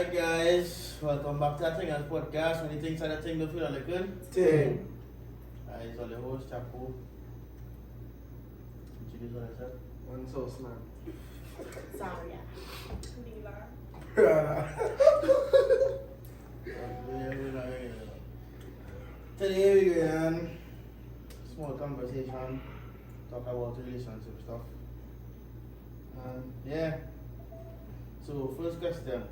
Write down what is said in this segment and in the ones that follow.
Alright guys, welcome back to the Thingerz Podcast. When you think that thing don't feel like good? Ting. Alright, so the host, Chapu. Introduce yourself. One sauce, man. Sorry, Lila. Today we're going small conversation, talk about relationship stuff. And yeah. So first question.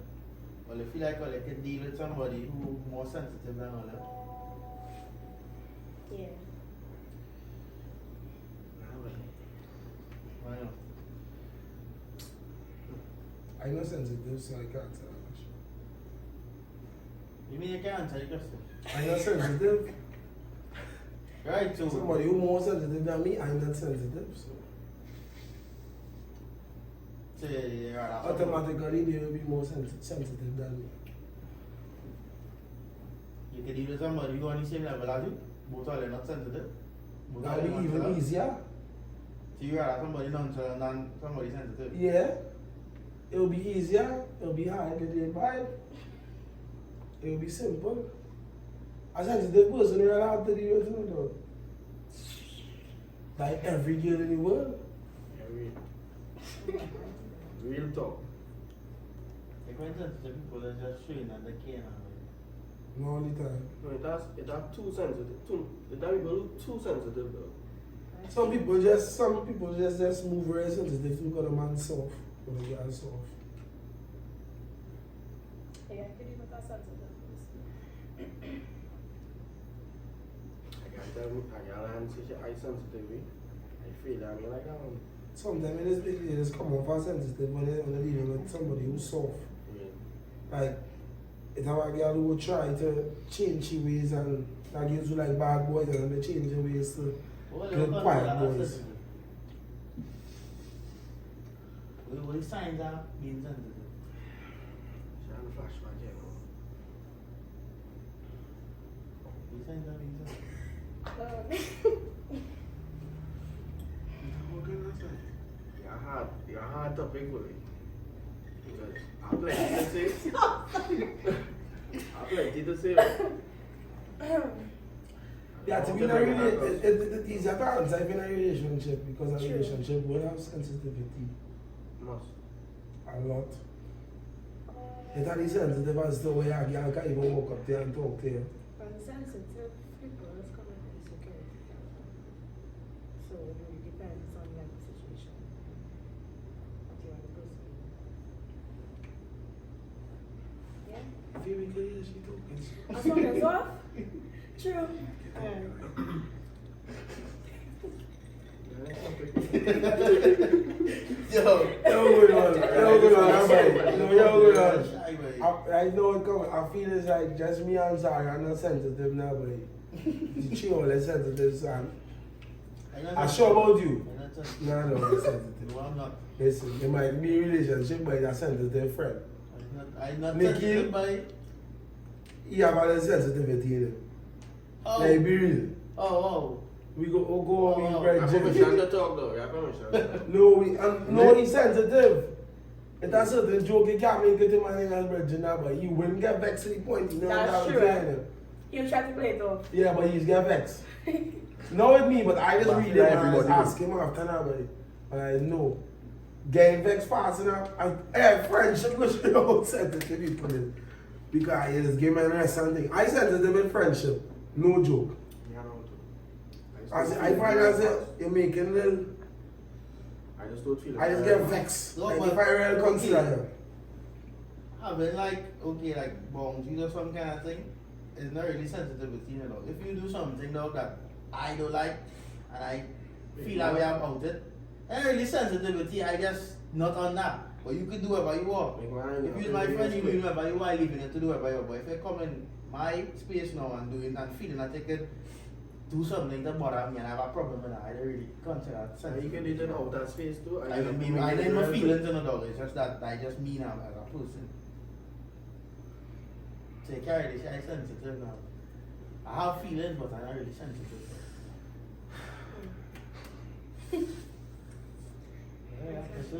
Well, you feel like you can deal with somebody who more sensitive than other? Yeah. Why not? I'm not sensitive, so I can't answer that question. You mean you can't answer the question? I'm not sensitive. Right, so Somebody who more sensitive than me, I'm not sensitive, so automatically they will be more sensitive than me. you can deal with somebody who on the same level as you, both are not sensitive. Both That are will be even nonchalant. easier. So you rather somebody nonchalant than somebody sensitive. Yeah. It will be easier. It will be hard to get vibe. It will be simple. A sensitive person, you're allowed to deal with no dog. Like every girl in the world. Real talk. Like when sensitive people are just showing that they can't handle it. No, all the time. No, it has too sensitive. It has people too sensitive though. Some people just move very sensitive because the man soft or the girl soft. Yeah, I could even tell sensitive. I can't tell me, I can't say I sensitive. I feel I'm like that one. Sometimes it just come off as sensitive when they're dealing with somebody who's soft. Yeah. Like, it's how a girl who will try to change her ways and that gives you like bad boys and they change their ways to What good quiet boys. What the signs are being sensitive? She had a flashback, you know. What signs are being sensitive? What can I say? You're hard topic for me. Because I have plenty to say. I have plenty to say. Yeah, to be in a relationship, it's easier to answer if in a relationship because a relationship will have sensitivity Must. a lot. It's only sensitive as to where a girl can even walk up there and talk to you. And sensitive people is coming from security. So it really depends on like the situation. What you want to proceed. Yeah? Very clear, she talking. As long as off? True. Yo, Good on. shy boy. I know it coming. I feel it's like just me and Zara are not sensitive now, but she only sensitive, son. I'm sure about you. I'm not sensitive. No, I'm sensitive. No, I'm not. Listen, it might be a relationship, but it's a sensitive friend. I'm not Nikki. sensitive by... He have a sensitivity in him. Oh. Like, be real. Oh, We go Oh, with I Brad permission Jimmy. to talk though. I permission. No, he's sensitive. It's a certain joke, he can't make it to my name as Brad Jimmy, but he wouldn't get vexed to the point, you know That's what I'm true. saying? You try to play it off. Yeah, but he's get vexed. Not with me, but I just But read yeah, it and I just everybody ask him after now, buddy. But I know. Getting vexed fast enough, and friendship goes about sensitive people is. Because it just give me a rest and thing. I sensitive in friendship, no joke. Yeah, no, too. I find as you're making little, I just don't feel I just get vexed. Look, Like but- if I really consider you. having like, okay, like boundaries or some kind of thing, it's not really sensitivity, you know. If you do something though that I don't like, and I feel that way about it, it's really sensitivity, I guess, not on that. But you could do whatever you want. Make mine, If you're my friend, you do whatever you want, leaving it to do whatever you want. But if you come in my space now and do it and feeling that I could do something that bother me and I have a problem with that, I don't really consider that So you sensitive. can do it out that space too. I mean, I know my feelings in the dog, it's just that I just mean I'm as a person. So you carry this, I'm sensitive now. I have feelings, but I'm not really sensitive.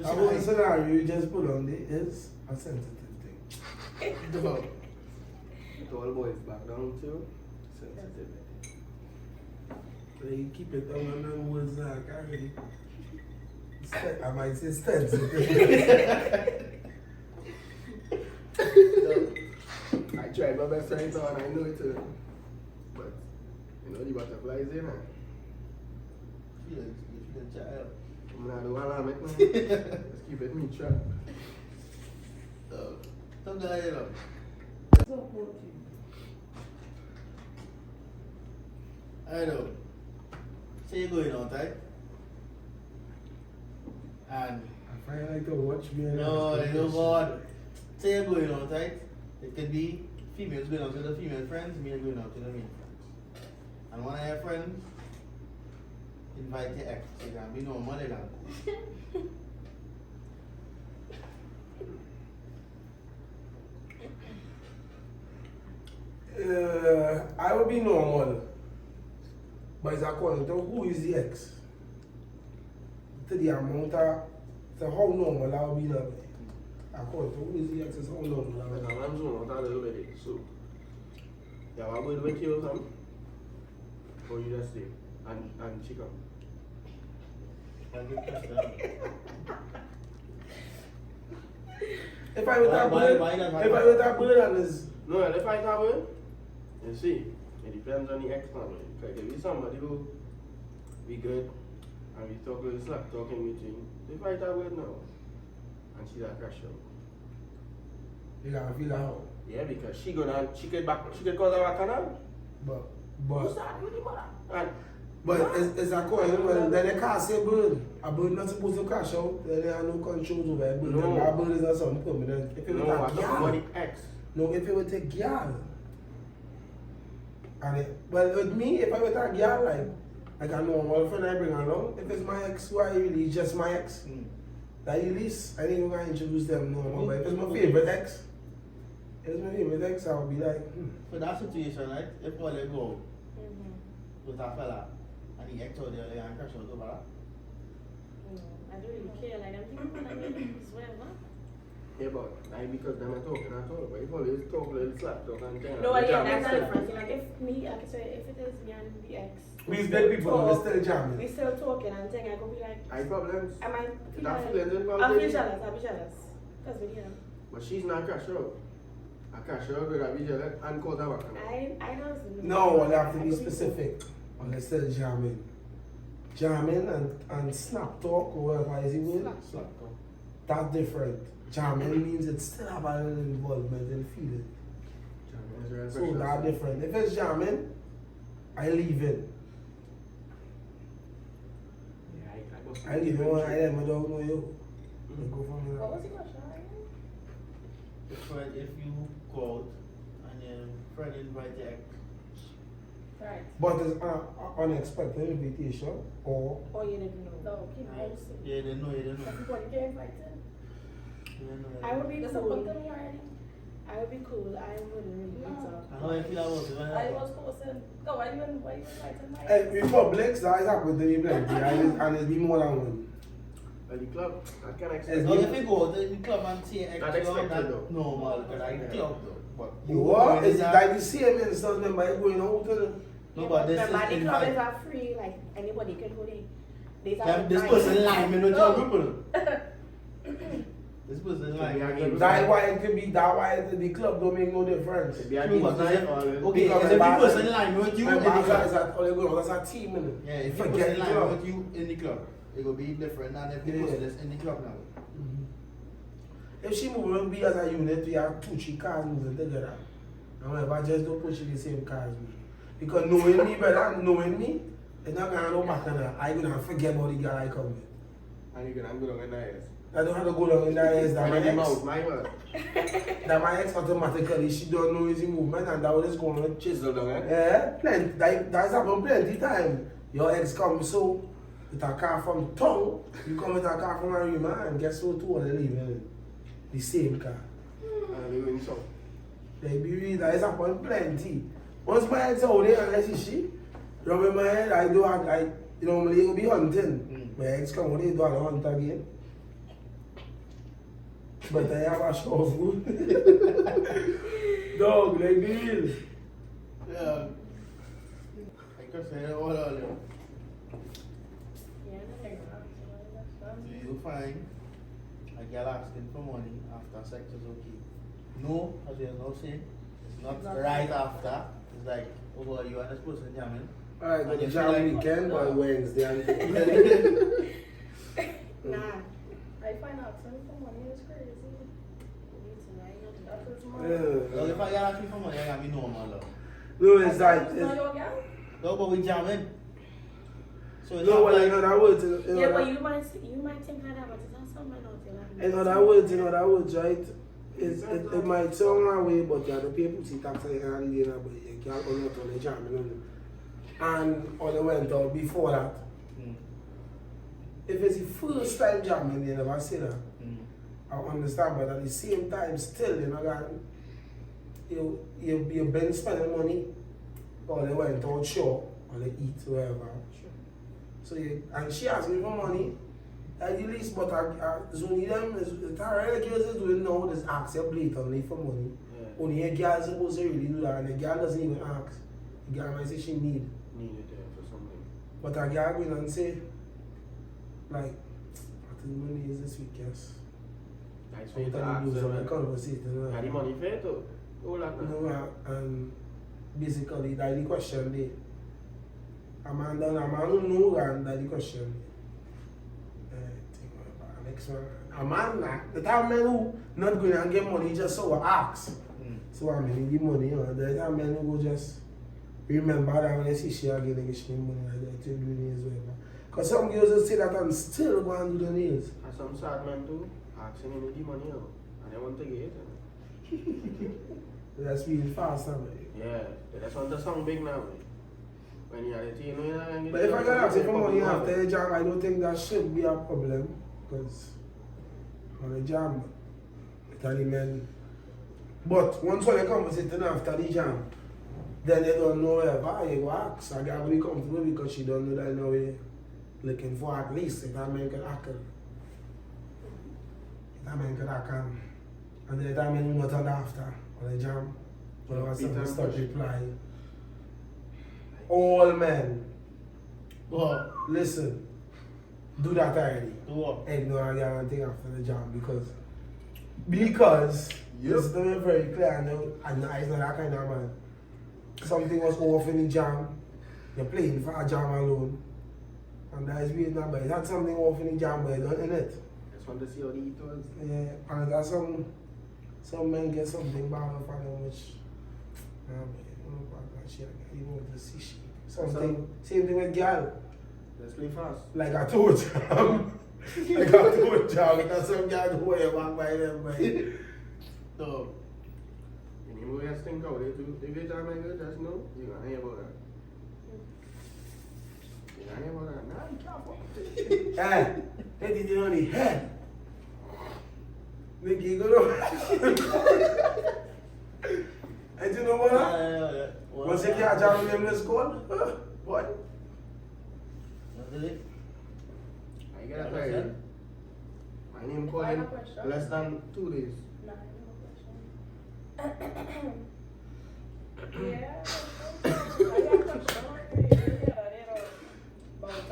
I was scenario you just put on it is a sensitive thing. Dog. Tall boys back down too. Sensitivity. They keep it on the words like already. I might say sensitive. I tried my best right now and I know it too. But you know the butterflies in there. You feel child. I'm not the one I make man. Just keep it neutral. Some guy, you know. I know. Say you're going out, right? And I find like to watch me. no, I don't want. Say you're going out, right? It could be females going out with the female friends, me going out with the male friends. And one of your friends invite your ex. They can be no more, they can. I would be normal. But it's according to who is the ex. To the amount of, to how normal I would be that way. According to who is the ex is how normal I But would be. I'm zooming out a little bit. So, yeah, I'm going with you or something? Or you just stay and chicken? That's a good question. If I were that bullet and this, No, if I have it, you see, it depends on the ex family. Because if it's somebody who we good and we talk a little slack talking between, if I have it now and she's a crash out. you gotta feel out. Yeah, because she could cause a canal. But Start with the mother. And it's according, well, then they can't say bird. A bird not supposed to crash out, then they have no control over a bird. No. A bird is not something permanent. If it was no, a I'm talking about girl, the ex. no, if it was a girl, and it, well, with me, if I was a girl, like a normal friend I bring along, if it's my ex, who I really, it's just my ex. That at least, I think we're gonna introduce them normal. But if it's my favorite ex, I would be like, For that situation, right? If all they go with a fella and the ex out there and crash out over that. I don't really care. Like, I'm thinking about it, whatever. Yeah, but not because them are talking at all. But if all is talk, little slap talk and thing. No, yeah, that's not different. Like, if me, like I said, if it is me and the ex, we's dead people, we're still jamming. we still talking and thing, I could be like, I problems. I might feel That like, feelings involved. I'll be baby. jealous, Because we, But she's not crash out. A crash out with a visual and cause a work. I don't No, I have to be specific. On the still jamming. Jamming and snap talk or whatever is it mean? Slap. That's different. Jamming means it still have a little involvement in feeling. So that's different. If it's jamming, I leave it. Yeah, I leave it when I don't know you. I go from there. What was the question? If you go out and your friend invite your ex. Right. But it's an unexpected invitation or Or you didn't know. No, keep Yeah, you didn't know. Everybody get invited. You didn't know. I would be cool. I would be cool. I wouldn't really beat up. How I feel about it? I was posting. No, why you inviting my in public, so I happen to be plenty. And it's be more than one. At the club, I can It's expect. No, if you go to the club and see ex, Not expected though. normal, because I club though. But You what? It's like the same instance when by going out to no, but this is the club is invite. are free. Like anybody can go there. This person lying with your group. This person lying. That's why it could be that why the club don't make no difference. Be a True, game but night if- or okay, Because if the the bar- person lying with you in the club, that's a team, innit? yeah, if the Forget person the lying club. with you in the club, it will be different than if the Yeah. person is in the club now. If she moving be as a unit, we have 2-3 cars moving together. And whenever just don't push in the same cars with me. Because knowing me, brother, knowing me, it's not gonna go back on that. I'm gonna forget about the girl I come with. And you can go down in the eyes. I don't have to go down in the eyes that my My ex. mouth, my word. That my ex automatically, she don't know his movement and that was just going on. Chisel down, eh? Yeah, plenty. That's happened plenty time. Your ex come so with a car from town, you come with a car from Arima, and guess what? Two of them leaving the same car. And you win some. They be real. That is happened plenty. Once my ex out there and I see she, rub in my head, I do like you know, normally it will be hunting. My ex come out there, do a hunt again. But I have a show of food. dog, like real. Yeah. I could say it all earlier. Yeah, nothing wrong. Do you find a girl asking for money after sex is okay? No, as there's no say. It's not right after. It's like, oh boy, you and this person jamming. Alright, And but the you feel jam like- weekend by Wednesday and Nah. I find out something for money is crazy. That's what's more. Well, yeah. if I get asking for money, I got me normal love. No, it's like It's not your girl? No, but we jamming. So it's no, not well, like, in other words, Yeah, but you might think like that, but it's not something else. in other words, right? It might sound that way, but you have to pay pussy tax and you can't do that, but you can't go out on the jam, and on the went out before that. If it's the first time jamming, they never say that. I understand, but at the same time, still, that you've been spending money, or they went out shop, or they eat, wherever. So and she asked me for money, at the least, but only them, the girls is doing now, just ask you blatantly for money. Yeah. Only a girl is supposed to really do that, and the girl doesn't even ask. The girl might say she need. Need it there for something. But a girl go in and say, like, I think money is this week, yes. Nice So for you you to tell ask me do some them. conversation. Had the money for it too? All that now. No, and basically that's the question there. A man who know and that's the question. Next one. A man the time men who not going and get money just so ask. So I mean the money, the time men who go just remember that when they see she again they get she money like that to do nails whatever. Because some girls will say that and still go and do the nails. And some sad men too, asking him the money out. And they want to get it. That's really fast now. Yeah, they just want to sound big now. When you are the teen, you But if I can ask you for money after the jam, I don't think that should be a problem. Because on the jam, Italy men. But once when they come sitting after the jam, then they don't know where you go ask. I got to be comfortable because she don't know that now we're looking for at least if that man can act. If that man can act. And then that man not on after on the jam. All of a sudden start replying. All men. Well, Listen, do that already. do what? Ignore a girl and thing after the jam because it's very very clear and it's not that kind of man. Something was off in the jam, you're playing for a jam alone. And that is weird now, but it had something off in the jam but it's not in it. Just want to see how the eat was. Yeah, and that's some men get something bad off of them which you want to see shit. Something same thing with girl. Let's play fast. Like I told you, because some guy who way walk by them, man. So, And you guys think out, if you jam like that, just know, you're going to hear about that. You're going to hear about that. Nah, you can't fuck with it. Hey, they did it on the head. Nicky, you go and you know what? Once you can't jam with them, let's go. Boy. what is it? I get a tired. My name called Final in question. less than 2 days. Nah, no question. Yeah, I got a question about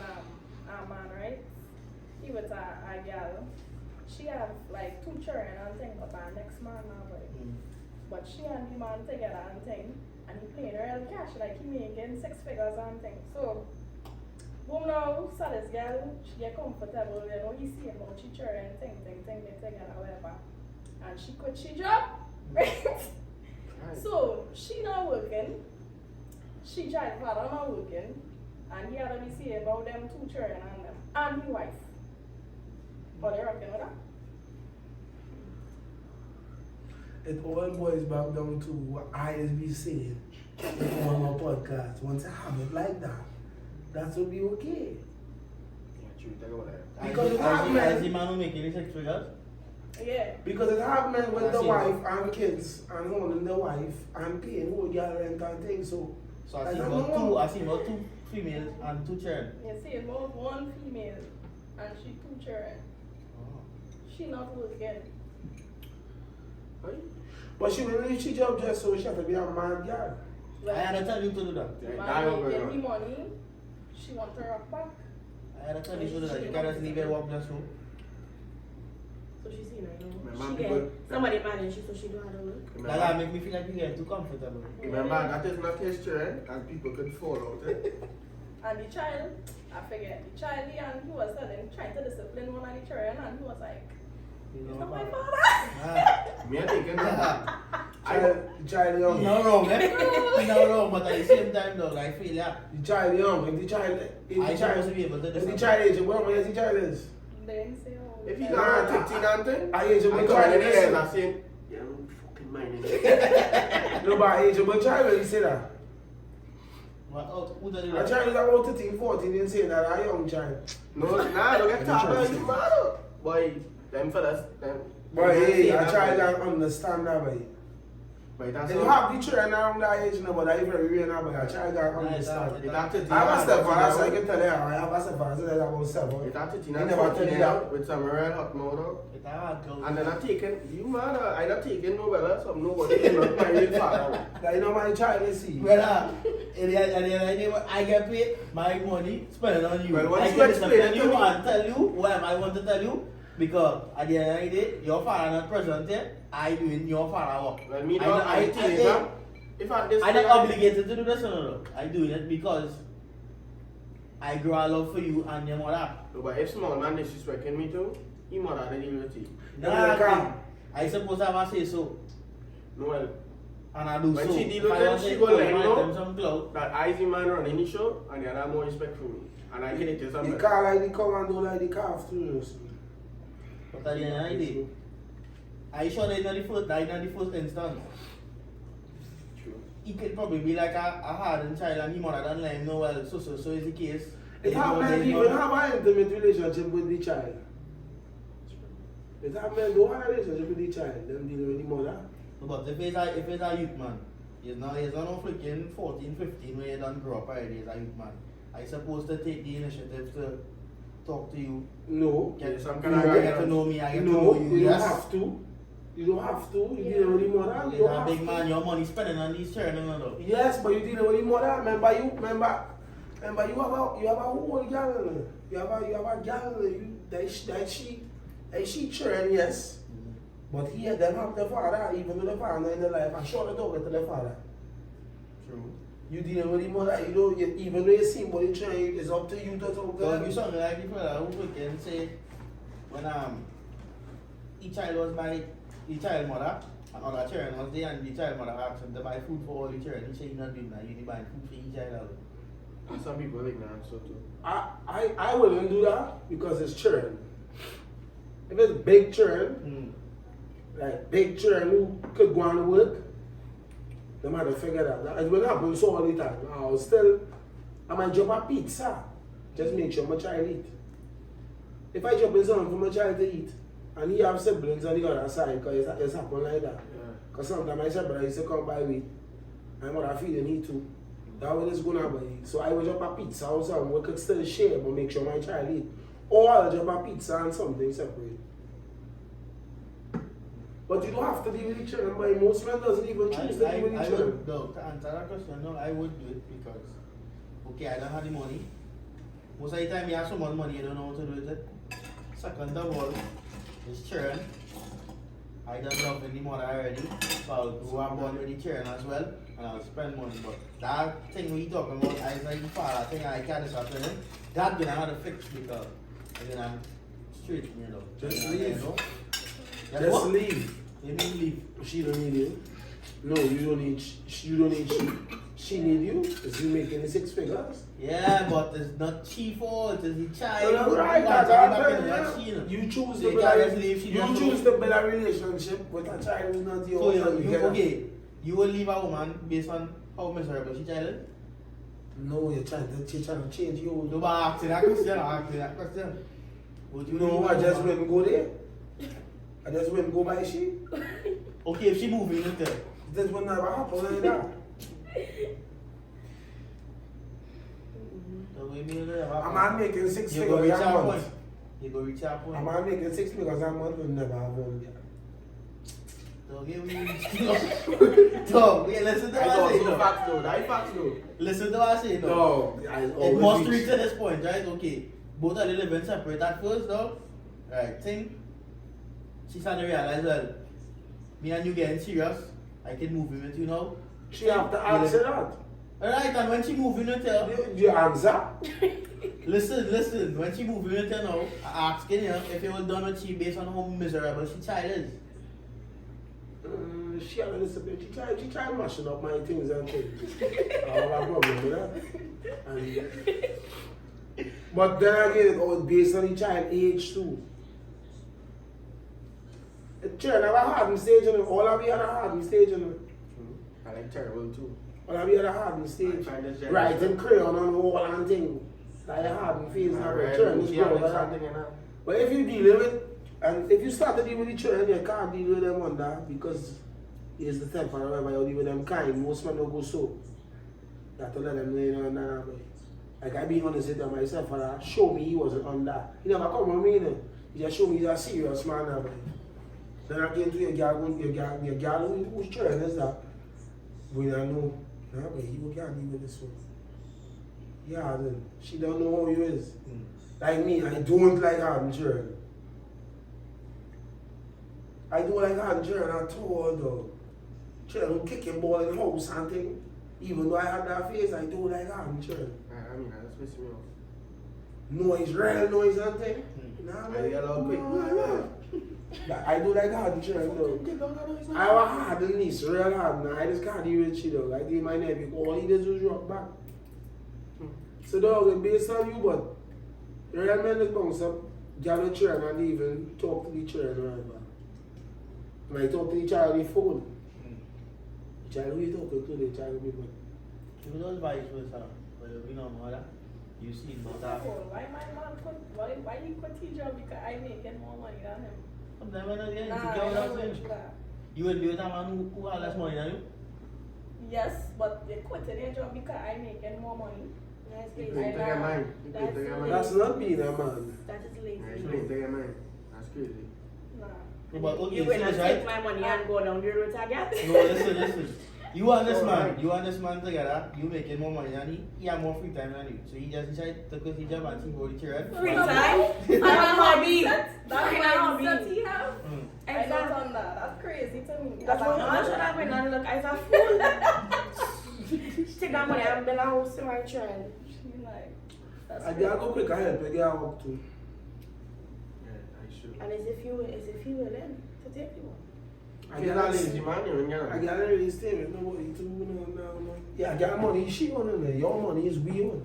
a man, right? He was a girl. She had like 2 children and thing, but our next man now, but she and the man together and thing, and he paying real cash, like he making 6 figures and thing. So, boom now, so this girl, she get comfortable, he see about she children, thing, they together, whatever. And she quit she job, right? Right. So, she not working, she child father not working, and he had to be saying about them 2 children and them, and his wife. How they reckon with that? It all boils back down to what I be saying on my podcast. Once I have it like that will be okay. Yeah, true, take over that. Because it As the man who making 6 figures? Yeah. Because it happened with the That's it. wife and kids and holding the wife and paying whole girl rent and things. So So I I see don't about know. 2, I see about 2 females and 2 children. You see, about 1 female and she 2 children. She not working. Right? But she will leave she job just so she have to be a man girl. I had to tell you to do that. Yeah, that Man, will give go me on. money. She want her rock back. I had to tell you to do that. You can't just leave it walk just so. So she seen I know. My mom She people- get somebody manage so she don't have to work. That guy make me feel like you get too comfortable. Remember, that is not his children, and people could fall out. Eh? And the child, I forget, the child, and he was trying to discipline one of the children, and he was like, You it's know, not my but- father. Ah. Me, I think, Child young. No wrong, eh? No wrong, but at the same time though, I feel yeah. The child young. If the child supposed to be able to do if the something. child age, what age the child is? They didn't say, oh. if you Nah, got 15 and 10, I age of I my come child in the is. ears and saying, yeah, I'm fucking minding. No, but age of my child when you say that. What, oh, who does it A like? child is about 13, 14 and saying that a young child. No, nah, don't get top of you, man. Boy, them fellas, them. But them hey, say a that, child boy. can understand that, boy. But that's And you all. have the children around that age, you know, but that is very rare now, but a child can understand. It have to I have a stepfather, so I it can tell you, I have a stepfather, so that's about 7. have to He teen never and tell 14 you now that. with some real hot mouth out. It's a hard girl. And then I taken, you man, I not taking no better, some nobody is not my real father. That you know my child is see. Well, at the end of the day, I get paid my money, spend it on you. Well, once I you can explain discipline it to you me- and tell you what I want to tell you. Because at the end of the day, your father not present here, I doing your father work. Well, me I not, know- I teenager. If I this I'm not obligated to do this, no. I do it because I grow a love for you and your mother. No, but if small man disrespecting me too, he mother the deal with it. Nah, I suppose I must say so. No, well, And I do when so. she deal If with I them, want she to go put let him my know. them some clout. that I see man running the show and the other more respect for me. And I get it to The somebody. car like the commando like the calf too, you see. But at the end of the day, I sure they not the first, that not the first instance. True. It could probably be like a hardened child and he mother don't let him know well, so is the case. It have men even have an intimate relationship with the child. It have men do have a relationship with the child, them dealing with the mother. But if it's a youth man, he's not no freaking 14, 15 when you don't grow up already as a youth man. I supposed to take the initiative to talk to you, No. get some you kind of get guidance. to know me, I get to No, know you. you don't Yes. have to. You don't have to. You Yeah. dealing with the mother. You You're don't a have big to. man, your money spending on these children, no. Yes, but you dealing with the mother. Remember you have a whole girl. You have a girl. That she children, yes. But here them have the father, even though the father in the life. I'm sure they don't get to the father. True. You dealing with the mother, you know, even though you see but trying, it's up to you to talk to So if them. you something like the fella who can say when the child was by the child mother and other children was there and the child mother asked him to buy food for all the children, he said he not doing that, you need buy food for each child. And some people are ignorant, so too. I wouldn't do that because it's children. If it's big children, like big children who could go on to work, they might have figured out that. It will happen so all the time. I might drop a pizza. Just make sure my child eat. If I drop in something for my child to eat, and he have siblings on the other side, because it's happened like that. Yeah. Because sometimes my sibling used to come by me, and mother feeding he too. That way it's going to happen. So I will drop a pizza or something, we could still share, but make sure my child eat. Or I'll drop a pizza and something separate. But you don't have to deal with the children, but most men doesn't even choose to deal with the I children. would, no, to answer that question, no, I would do it because, okay, I don't have the money. Most of the time you have so much money, you don't know what to do with it. Second of all, it's children. I don't love any mother already, so I'll go and bond with the children as well, and I'll spend money. But that thing we talking about, I like the father thing, I can't decide to him. That's gonna have to fix because, then I'm straight, you know. Just You leave. know? Just leave. You mean leave? She don't need you. No, you don't need she. She need you. Is you making the 6 figures? Yeah, but it's not she fault, it's the child. No, right, Who that's wants to all be back in right, the yeah. machine. You choose So to you build can't a just leave, she you just choose know. to build a relationship with a child who's not So yours. okay, you will leave a woman based on how miserable she child is? No, you're trying to change you. No, but ask you that question, Would you No, leave I a just woman? wouldn't go there. I just wouldn't go by she. Okay, if she moving in there. This would never happen like that. So we mean that A man making 6 you go reach figures a that point. month. You go reach that point. A man making 6 figures a month will never have one girl. Dog, yeah, dog, yeah, listen to what I say. That's facts though. That's facts though. Listen to what I say, dog. No, It must reach to this point, right? Okay. Both of them living separate at first, dog. Right, thing. She started to realize, well, me and you getting serious. I can move in with you now. She have to answer that. Alright, and when she move in with her, You answer? listen, when she move in with her now, I asking her if it was done with she based on how miserable she child is. She had a little bit. She tried mashing up my things and things. I have a problem with that. But then again, it was based on the child age too. The children have a hardened stage in it. All of you had a hardened stage in it. I like terrible too. All of you had a hardened stage. I find this Writing crayon on the wall and things. Like a hardened phase now. Alright, Children is she have grown like like something that. in her. But if you deal with, and if you start to deal with the children, you can't deal with them on that because it's the temper or whatever, you deal with them kind. Most men don't go so. You have to let them know you know that. Like I be honest with them myself, and show me he wasn't on that. He never come with me, you know. He just show me he's a serious man now. Then I get to your girl who's children is that. When I know, nah, but he can't deal with this one. Yeah, then she don't know how you is. Like me, I don't like having children. I don't like having children at all though. Children don't kick your ball in the house and thing. Even though I have that face, I don't like having children. I mean, that's pissing me off. Noise, real noise and thing. Nah, I man. get a lot quick. I do like having children though. I have a hard in this, real hard now. I just can't deal with shit though. I deal my nephew, all he does is rock back. So dog, it's based on you, but real men just bounce up, gather children and even talk to the children or whatever. When I talk to the child on the phone, the child who you talking to, the child will be like, You know those vice versa. But you know, mother, you see both of them. Why my man could, why he could teach her because I making more money than him? Sometimes when I get Nah, insecure I without don't saying. wish that. You would be with a man who has less money than you? Yes, but they quit their job because I making more money. That's You lazy. playing to your mind. You playing to your mind. that's not being a man. That is Yeah, you lazy. playing to your mind. That's crazy. Nah. But okay, You will not serious, take right? my money and go down the road again. No, listen. You and this man together, you making more money than he have more free time than you. So he just decided to quit his job and think about the children. Free time? I'm a hobby. That's Free my hobby. mindset he have. I don't Exactly. on that. That's crazy to me. That's As a why man, I should have been and look as a fool. Take that money and build a house to my child. she like, that's I gotta go quick ahead, I gotta walk too. Yeah, I should. And as if you willing to take you. I You're not lazy, man. You're in Ghana. I got to really stay with nobody too. No. Yeah, I got money, she own it. Your money is we own.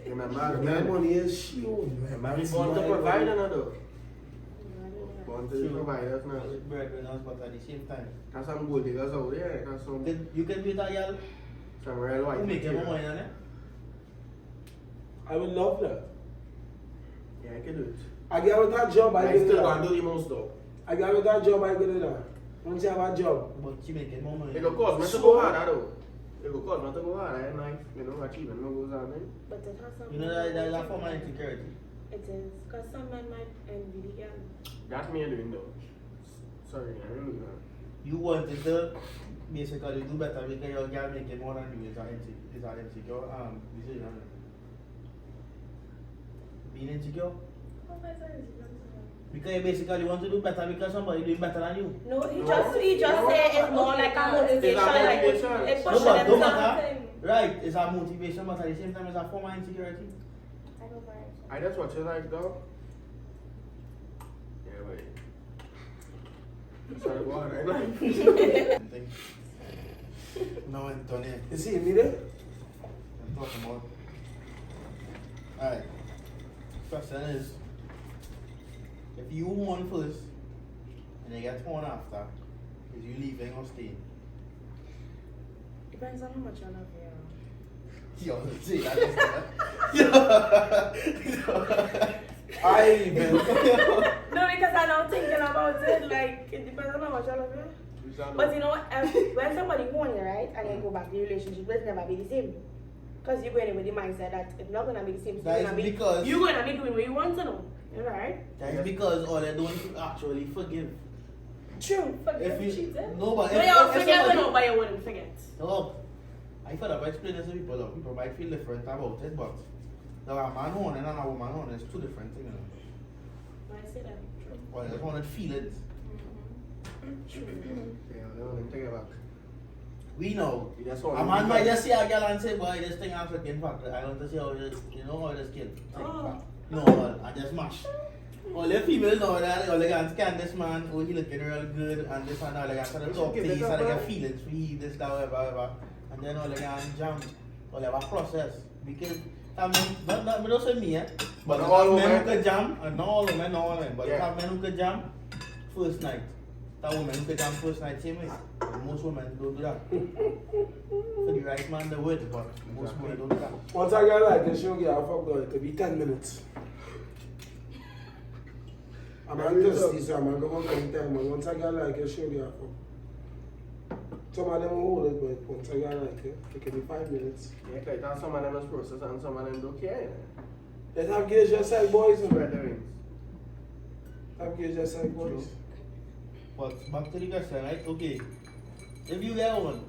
Remember, My man. money is she own. Remember, we born to provide another. Born to provide us now. Breadwinners, but at the same time. That's some gold diggers out there. That's some You can be with a girl real white. who making more money than you. I would love that. Yeah, I can do it. I get with that job, I I get still it. want to do the most though. I get with that job, I get it. Once you have a job, But she making more money. It will cause me to go hard, though. It will cause me to go hard. I know, achievement no goes on then. But it has some. You know that's a form of insecurity. It is. Because some men might envy the girl. That's me doing though. Sorry, I don't do that. You wanted to basically do better because your girl making more than you is an insecure decision. Being insecure? How am I saying this? Because you basically want to do better because somebody doing better than you. No, he just say it's more like a motivation. Like it No, pushes but them no to matter. Right, it's a motivation, but at the same time it's a form of insecurity. I don't buy it. I just what you like though. Yeah, wait. Sorry, what? I like. No, Antonio. you see me there? I'm talking about. Alright. Question is, if you won first and you get torn after, is you leaving or staying? Depends on how much I love you. Yo, see, that is I even. No, because I'm not thinking about it. Like, it depends on how much I love you. But you know, when somebody go on you, right, and you go back, the relationship will never be the same. Because you're going in with the mindset that it's not going to be the same. So That you're is because- going to be doing what you want to know. Right? That's because all they're doing is actually forgive. True. Forget If you cheated. no, but No, if, you if forget, somebody, no, but you wouldn't forget. no, I feel like I explain this to people. Though. People might feel different about it, but there are a man on and a woman on. It's two different things. You know. I say that. True. Well, I just want to feel it. Yeah, they want to take it back. We know. You just A want man might just see a girl and say, boy, this thing I'm fucking fucked. I want to see how this, you know, how this kid. Oh. No, well, I just mash. All the females know that, all they can scan this man, oh, he looking real good, and this and all they can sort of talk to you, so they get feelings for you, this, that, whatever. And then all they can jam, all they have a process. Because, I mean, not don't say me, but Not all all men who women. could jam, and not all women, not all men, but Yeah. you have men who could jam first night. That woman who could jam first night, same way. But most women don't do that. For the right man, they would, but most women don't do that. Once I get like a show, yeah, I fuck girl, it could be 10 minutes. I'm not thirsty, so I'm not going to come 10 minutes. Once I get like a show, yeah, I fuck. Some of them will hold it, but once I get like it could be 5 minutes. Yeah, because some of them is process and some of them don't care. Let's have gauge yourself, boys. Spread the wings. Have gauge yourself, boys. But back to the question, right? Okay. If you get one,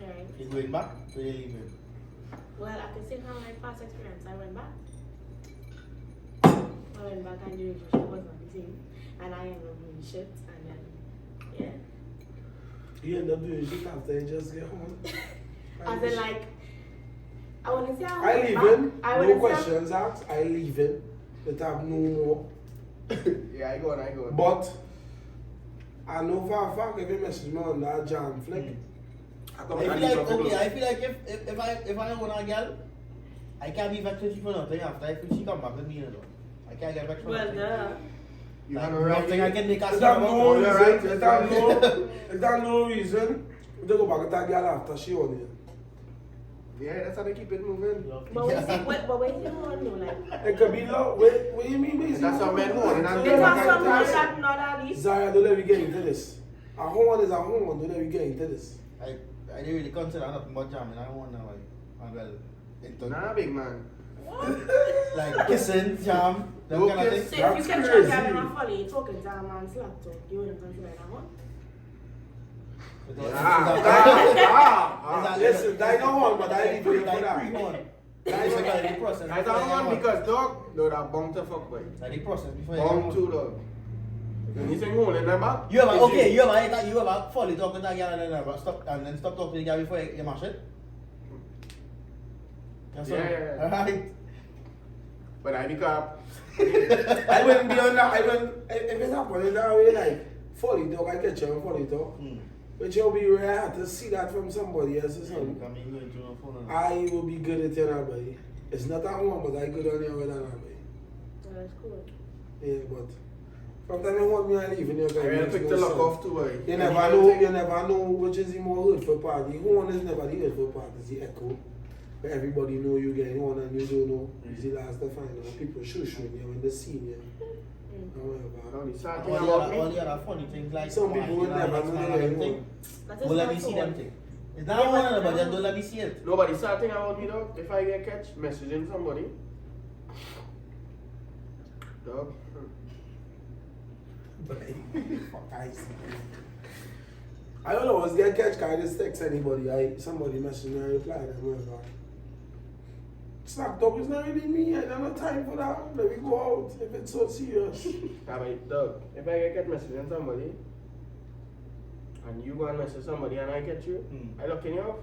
Right. you going back or you leaving? Well, I can say from my past experience, I went back. I went back and the relationship was not the same. And I ended up doing shit. And then, yeah. You end up doing shit after you just get home. As in, like, I wouldn't say I I went leave back. in, I no wouldn't say questions asked, I leave in. That have no more. Yeah, I go on. But I know for a fact if you message me on that jam flick, I feel like okay. I feel like if I want a girl, I can't be vexed with you for nothing after if she come back with me, you know. I can't get vexed for well, nothing. You Like, have a right nothing I can make a is that stop no about. reason? Is that no reason? We don't go back to that girl after she on here. Yeah, that's how they keep it moving. but when you say, but when you hold no, like, It could be love. What do you mean basically? That's how men hold it, and it's then not back someone into that not at least. Zaya, don't let me get into this. A horn is a horn, don't let me get into this. I didn't really consider nothing but jamming. I want to like, well, into Nah, big man. like kissing, jam, that No kind of kiss. So thing. if you That's catch a crazy. girl in a folly talking to a man's laptop, you wouldn't consider that one? Listen, I don't want, but I need to Like for that. pre-horn. That's Like okay. the process. I don't want because dog, no, that bong to fuck boy. Like the process before you Bong get too dog. When you say hold in them back. You ever fully talking to that girl and then stop talking to the girl before you mash it? Yes, Yeah. Alright. But I become. I wouldn't be on that. I wouldn't. If it happened in that way, like, fully talk, I get you on fully talk. But you'll be rare to see that from somebody else or something. I will be good at anybody. It's not that one, but I good on you with anybody. Well, that's cool. Yeah, but from the time you want me, I leave. And I really picked the lock off too, boy. You never know which is the more hurtful part. The horn is never the hurtful part, it's the echo. But everybody know you get horn and you don't know. It's the last to find out. People shushing you when they see you. All the sad All thing the about other, me. all the other funny things like Some people would never know their horn. That is Don't let not me see so. them thing. It's not one but just don't let me see it. Nobody sad thing about me dog. If I get catch messaging somebody, dog. I don't know, get catch card, I just text anybody. Somebody message me, I reply them, whatever. Snap talk is not really me, I don't have time for that. Let me go out if it's so serious. Dog, if I get catch messaging somebody, and you go and message somebody and I catch you, I looking you up.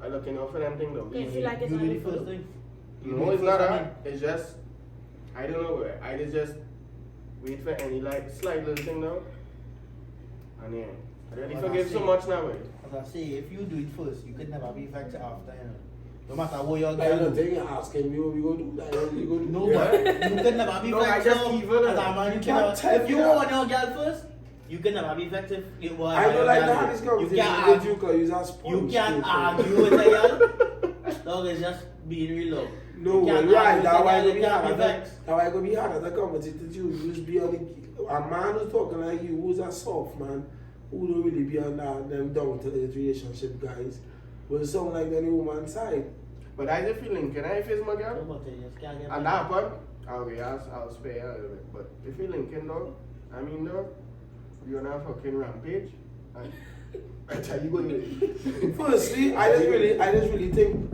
I looking out for them thing though. Okay. You feel like it's You do only the for first you? thing. No, it's not that. It's just, I don't know. I just wait for any like slight little thing now. And yeah, I really Well, forgive I so see. much now. As I say, if you do it first, you could never be affected after, you know. No matter what you're I don't doing. think you're asking me what we go do. Like, what we go do. No, but you can never be No, I affected. just evil, As a man, you can't cannot. tell If you me that. want your girl first, you can never be effective. I don't like to have this You conversation can't with argue. you because you're a sponge. You can't argue with a girl. Dog is just being real love. No, You can't well, right, argue that's with why a I girl, go be you can't hard be at vexed. that. That's why I go be hard at the conversation with you. You just be on the, a man who's talking like you, who's a soft man, who don't really be on that, them down to earth relationship guys, will sound like the woman's side. But I just feeling, can I face my girl? But you just can't get And that happen, I'll spare her a little bit. But if you linking dog, I mean dog, you're on a fucking rampage. And I tell you what you Firstly, I just really think,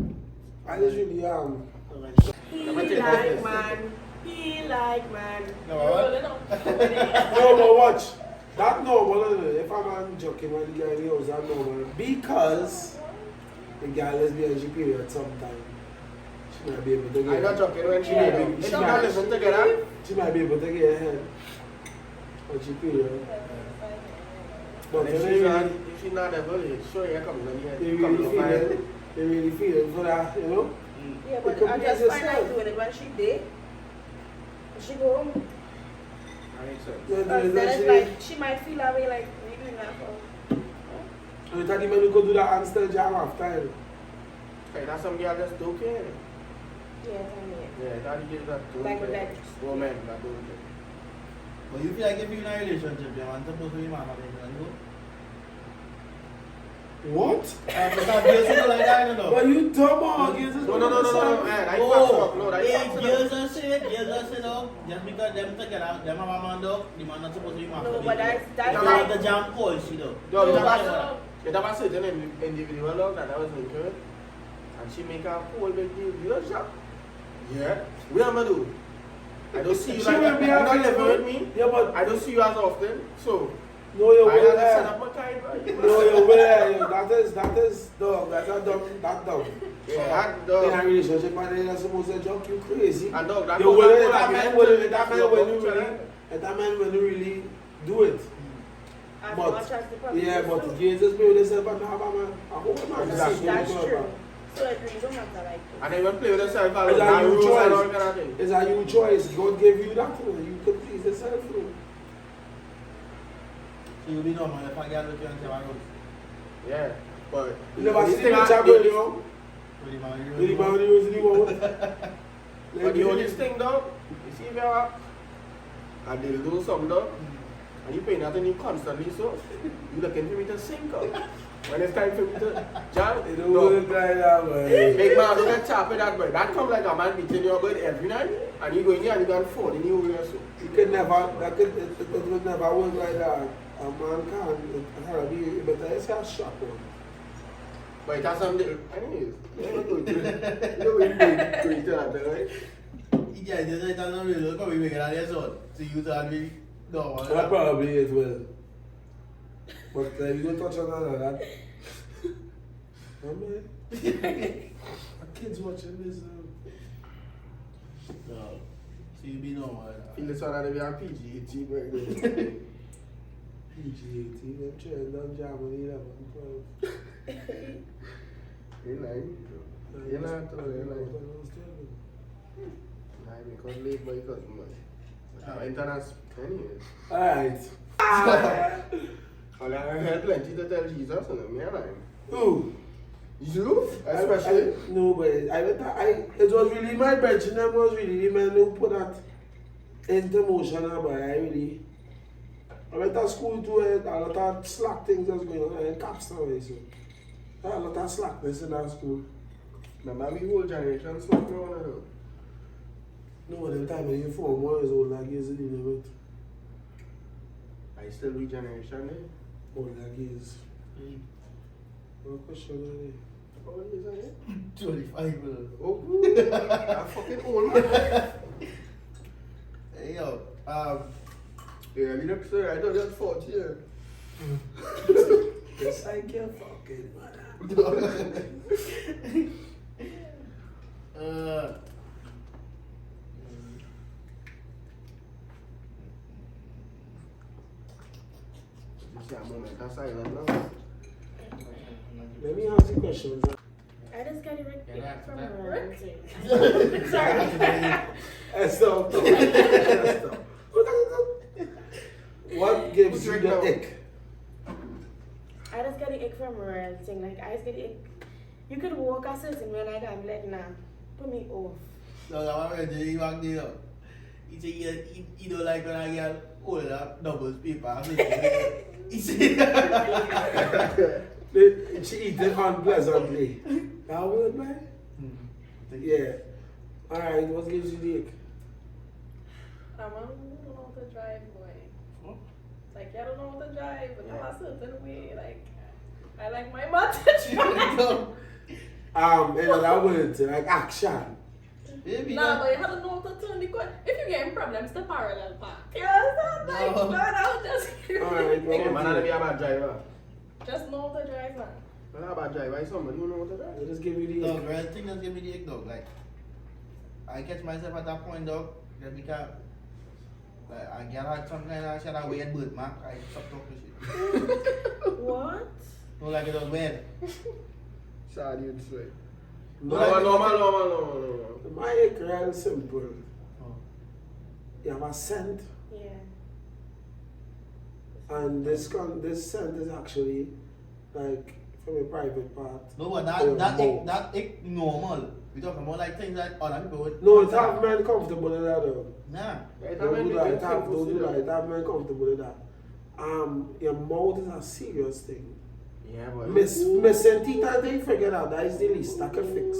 He like man. No, what? no, but watch. That normal, if a man joking when the girl in the house, that normal. Because the girl is being she period sometime. She might be able to get I'm not joking when she might did be- it. she She might- not listen together. She might be able to get ahead. But she period. But If they she's not, really, if she's not ever, sure you come in they here. Come really to feel find it. They really feel it for that, you know? Yeah, It but could I be just as find yourself. out doing it when she did. She go home. That makes sense. Yeah, Then then it's like, she might feel that way, like, we doing that for. I tell the man who could do that handstand jam half time. Hey, that's some girl just don't care. Yeah, tell me. Yeah, that girl that don't Like with care. that. Woman that don't care. But you feel like if you're in a relationship, your man supposed to be mama, baby, you know? What? Because girls don't like that, you know? But you dumb or girls is No, man, I Oh, fucked up. No, that hey, fucked girls up. are saying, just because them together, them have a man dog, the man not supposed to be mama. No, but that's That's like, the jam call, she though. No, No, it but- was it was certain individual love that I was into it. And she make a whole big deal. You know, shop? Yeah. What am I do? I don't see you She like will that. be You're not happy living with with me. Yeah, but I don't see you as often. So, no, you I had will. to set up my kind, bro. No, you will. That is dog. That's a dumb. That dumb. Yeah, that In dog. a relationship, and then you're supposed to joke you crazy. And dog, that You dog, will. that That dog, man that will. dog, That man dog, will dog, really. That man will really do it. as But- much as the public Yeah, is but too. the gays just build themselves and have a man. I hope a man Exactly. see That's good, true. man. So it really don't matter like And then you play with yourself, It's a and new rules and all choice. kind of thing. It's a new choice. God gave you that. You could please yourself. So you be normal if I get with you and say, I go, Yeah, but You never the see thing the I- chamber, you know? really man, Really, man, really want. But the only thing, dog, you see if you are, and they'll do something, dog, and you pay nothing, you constantly, so you looking for me to sink up. When it's time for me to jam, It don't dog, work like that, man. big man, don't get chopped with that boy. That come like a man beating your bird every night, and you go in here and you got 40 new over so. You could never, it would never work like that. A man can't, it has to be, but it's a shock one. But it has something, anyways, you don't go to it. You don't go to that, right? Yeah, just like that, really look how we make it out of son. So you tell me, no, That probably is well. But you don't touch on none of that. Oh man. My kids watching this. No. So you be normal. Feel this one out of your PG-18 right there. PG-18, them children done jam on 11, 12. You're lying. You're not, you're lying. Nah, because late boy because much. Internet, anyways. Alright. All I heard plenty to tell Jesus and I'm here lying. Who? You? Especially? No, but it was really my bench and that was really the man who put that into motion. But I went to school too, a lot of slack things was going on in Caps now. So a lot of slackness in that school. Remember we whole generation slack now one another. No, at the time when you form 1 years old, like years in the with I still we generation there. old like years. What question How old is that? 25 bro. Oh, good. I'm fucking old man. Hey yo, Yeah, you look sir, I don't just 40 years. Yes, I can fucking man. You see a moment of silence now. Let me ask you questions. I just got it Yeah, from that- her. Sorry. Stop. What gives you the ick? I just got the ick from her and thing. Like, I just get the ick. You could walk a certain way like that and be like, nah, put me off. So that one he walked there. He said he don't like when I get older doubles paper. He said She eat it unpleasantly. That word, man? Yeah. Alright, what gives you the ick? I'm on the driveway. Like, you don't know how to drive, but I'm a certain way. Like, I like my mom to drive. In other words, like action. Baby, Nah, but you have to know how to turn the corner. If you get in problems, the parallel park. You understand? Like, No. man, I'll just Alright, Hey, man, I be a bad driver. just know how to drive, man. Man, I'm a bad driver. Somebody who know what to drive. I just give you the dog, real thing just give me the egg, dog. Like, I catch myself at that point, dog, that because, like, I get out some kind of shit, I weird bird, man. I stop talking shit. What? No, like it was weird. Sad you'd say. No, No. my egg real simple. Oh. You have a scent, Yeah. and this scent is actually like from a private part. No, but that egg normal. We talking about like things that other people would. No, it have men comfortable in that though. Nah. Don't do that. Don't do that. It have men comfortable in that. Your mouth is a serious thing. Yeah, boy. Missing teeth, I think figure out that is the least I can fix.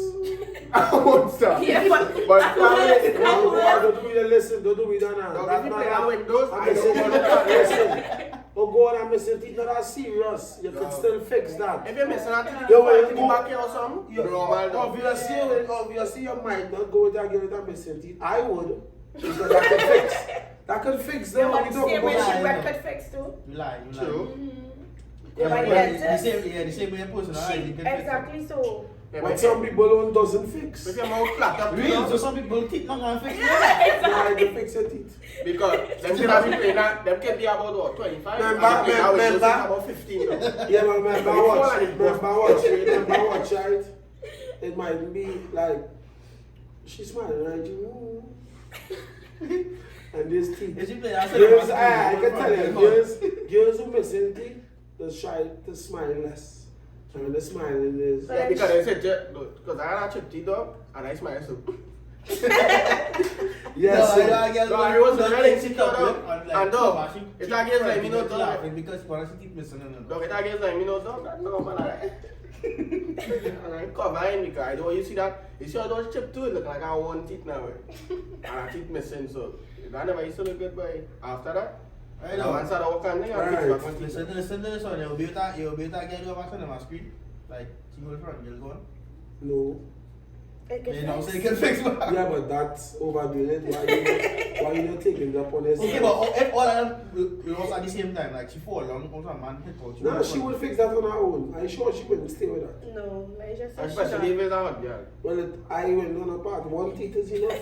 I won't stop. Yeah, but Don't do me the listen. Don't do me that now. Dog, That's if you not play that. that windows, I'm I missing don't teeth. want to Listen. Oh God, I'm missing teeth. Not that serious. You can still fix that. If you're missing a Yo, when teeth, you go- back here or something, Yeah, normal, dog. obviously you might not go there and give it a missing teeth. I would. Because that could fix. That could fix them. yeah, When but we talk same way about she that. could fix too. You lie. True. Yeah, but the that's same way a person, she, exactly so. Yeah, what but some people don't doesn't fix. if your mouth flat up, Really? So you some people teeth not gonna fix it. Yeah, I can fix your teeth. because them should have been playing that, them can be about what, 25? Remember- And they play that with those remember- about 15 now. Yeah, but remember Before watch, and it remember watch, right? It might be like, she's smiling, right? And this teeth. Is she playing? I Girls, I can tell you, girls who missing teeth, they try to smile less. And when the smiling is, Yeah, because they said, because I had a chip teeth dog, and I smile so. yes, No, sir. I was really insecure dog. And dog, it's like it's like me no dog. laughing because when she keep missing it. Dog, it's like it's like me no dog. That's normal, right? And I cover in because I don't, you see that, you see how those chip too, it look like I have one teeth now. And I teeth missing, so that never used to look good, boy. After that, I now know. once I walk on there, I fix back my teeth. Listen to this one. You'll be able to get you over on my screen. Like, see what's front, you'll go on. No. You know, so you can fix it. Yeah, but that's overdoing it. Why you not taking it upon yourself? Okay, but if all of them will also at the same time, like she fall down, also a man hit out. No, she would fix that on her own. I'm sure she wouldn't stay with that. No, I just said Especially if it's a hot girl. Well, I went on a part. One teeth is enough.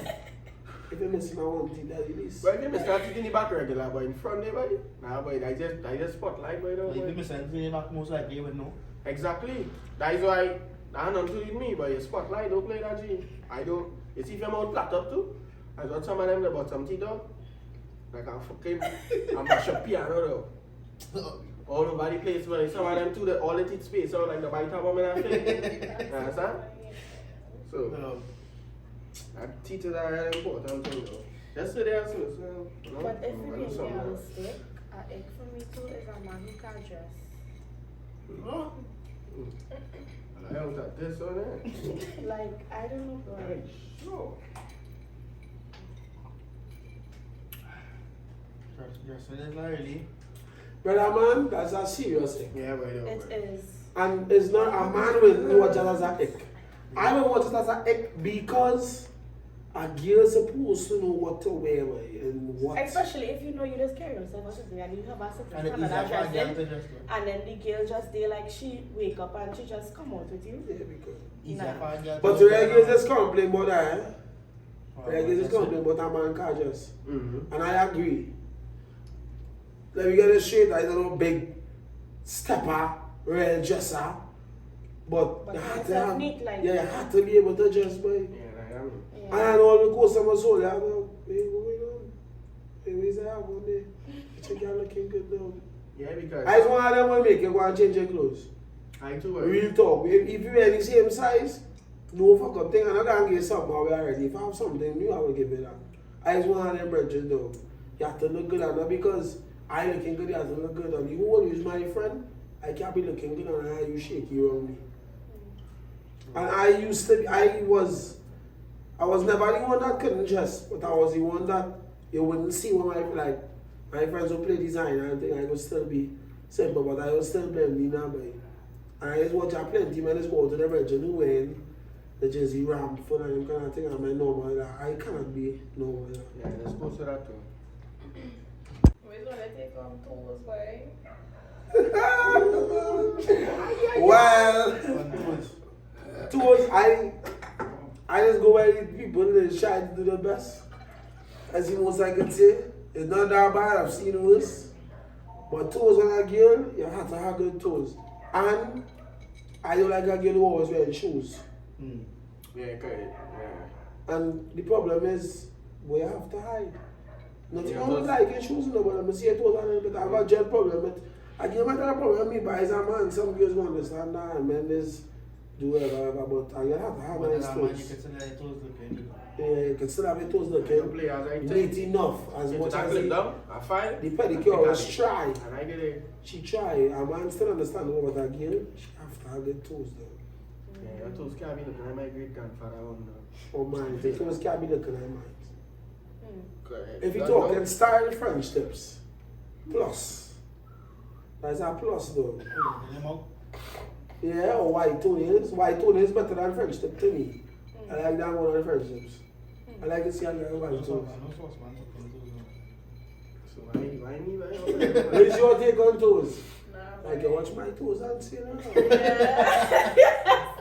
If you're missing a one teeth, that is. But if you miss that teeth in the back regular, but in front there, boy, nah, boy, I just spotlight, boy, Like, if you boy. miss anything back, most likely you would know. Exactly. That is why, I don't do with me, but your spotlight don't play that G. I don't. You see if your mouth flat up too, I got some of them the bottom teeth dog. Like I'm fucking, I'm mash up piano though. All over the place, but some of them too, all the teeth space out like the bite of them and everything. You understand? So, that teeth is a really important thing though. Just so there, so, you know, But if I'm you gonna do make something a else. mistake, a egg for me too is a man who can't dress. I was at this or that. Like, I don't know, bro. Right, sure. Dressing is not really. Brother man, that's a serious thing. Yeah, but It is. And it's not a man will watch it as an ick. I will watch it as an ick because a girl is supposed to know what to wear and what. Especially if you know you just carry yourself or something and you have a certain And it is standard of that far dressing, to dress with. and then the girl just there like she wake up and she just come out with you. Yeah, because. Easy Nah. far girl to But the dress regulars with. just complain about that, eh? Oh, Regulars just that's complain about a man can't dress. Mm-hmm. And I agree. Let me get it straight, I don't know, big stepper, real dresser. But But you had it's to not have, neat like yeah, you that. had to be able to dress, boy. Yeah, I am. Yeah. And I know the customers sold that. Hey, what going on? Hey, where's that one day? Check you looking good though. Yeah, because I just want them to make you go and change your clothes. I too. Real talk. If you wear the same size, no fuck up thing. I'm not gonna give something away already. If I have something new, I will give it up. I just want them bridges though. You have to look good and not because I looking good, you have to look good on you. Who always my friend? I can't be looking good on how you shaky around me. And I was never the one that couldn't dress, but I was the one that you wouldn't see when I like My friends will play designer and think I will still be simple, but I will still blend me now, boy. And I just watch a plenty, man, just go to the virgin who wearing the jersey ramp for them kind of thing. I'm like, normal, like, I cannot be normal. Yeah, they're supposed to that too. We're gonna take on tours, boy. Well, On tours, I just go where the people and try to do the best. As the most I can say. It's not that bad, I've seen worse. But toes on a girl, you have to have good toes. And I don't like a girl who always wearing shoes. Yeah, correct. Yeah. And the problem is, we have to hide. Nothing Yeah, wrong with but- liking shoes, no, but I'm see it was a little bit. I have a gel problem. But I give my problem with me, but as a man, some girls won't understand that, and men just do whatever, but I have to have nice toes. Yeah, you can still have your toes You looking play as I neat enough, as much as it down, I find. the pedicure was try. And I get it. She try, a man still understand what that girl, she have to have good toes though. Yeah, your toes can't be looking at my great grandfather on now. Oh man, the toes can't be looking at mine. Correct. If you Don't talking know. style French tips, plus. That's a plus though. Yeah, or white toenails. White toenails better than French tip to me. I like that one on French tips. I like to see a girl white toes. So why me? Where's your take on toes? Nah, Like you watch my toes and see now. yeah.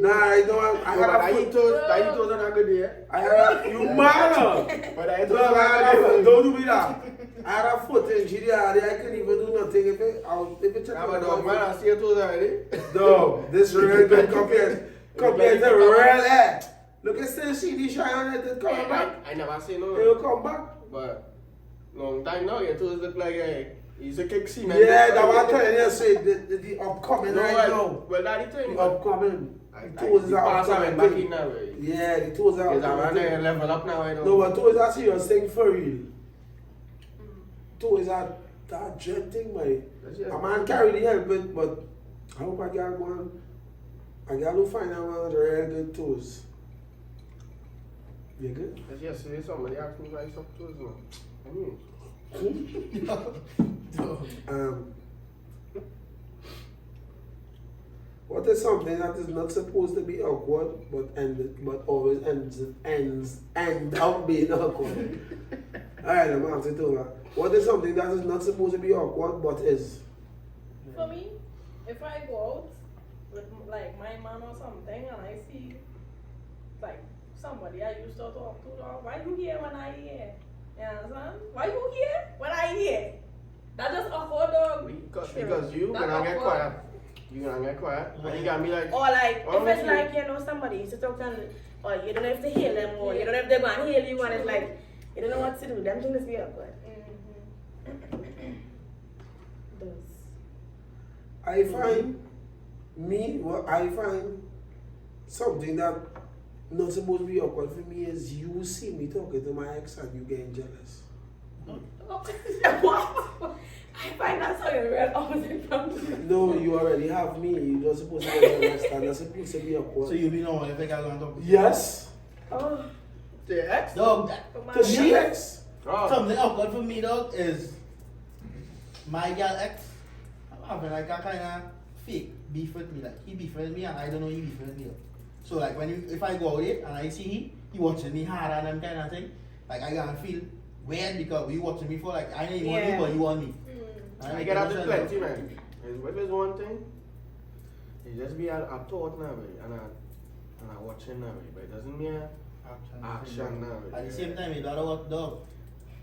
Nah, I don't. I had I a eat foot. toes on a good day. I had a. You mad? But I eat No, toes on I had a a good foot. day. Don't do me that. I had a foot injury there. I couldn't even do nothing. If it check I'm a dog man, I see your toes already. No, this real good compared to real hair. Look at still see the shine on it. It's coming back. I never say It no. will come back. But long time now, your toes look like he's a kick cement. Yeah, that one telling you say the upcoming No, right now. well, that's the thing. The upcoming. I The toes are pass upcoming. back in now. Yeah, the toes are Because I'm upcoming. running level up now. I don't. No, but toes are serious thing for real. Toes are that dread thing, man. A man carry the helmet, but I hope I got one. I got to find out one with real good toes. You good? Because yesterday somebody asked me if I suck toes now. I mean, What is something that is not supposed to be awkward, but always end up being awkward? Alright, I'm asking it over. What is something that is not supposed to be awkward, but is? For me, if I go out with like my man or something and I see like somebody I used to talk to, why you here when I here? You understand? Why you here when I here? That just awkward, dog. because you That's gonna get awkward. quiet. You gonna get quiet. And you got me like, Or like, What if it's was you- like, you know, somebody used to talk to them, or you don't have to heal them, or you don't have to go and heal you, and it's like, you don't know what to do. Them things be awkward. Those. I find something that not supposed to be awkward for me is you see me talking to my ex and you getting jealous. What? I find that so real opposite from you. No, you already have me. You're not supposed to get jealous. And that's supposed to be awkward. So you be normal if I got on top of you? Yes. Oh, the ex? Dog, Because she ex. Oh. something awkward for me, dog, is my girl ex. I'm having like a kind of fake beef with me. Like he beef with me and I don't know he beef with me. So like if I go out there and I see he watching me hard and them kind of thing, like I gonna feel weird because you watching me for like I know you want me but you want me. I get out of plenty, man. If it's one thing, it just be a thought now, and I watching now, but it doesn't mean action now. At the same time, you gotta work, dog.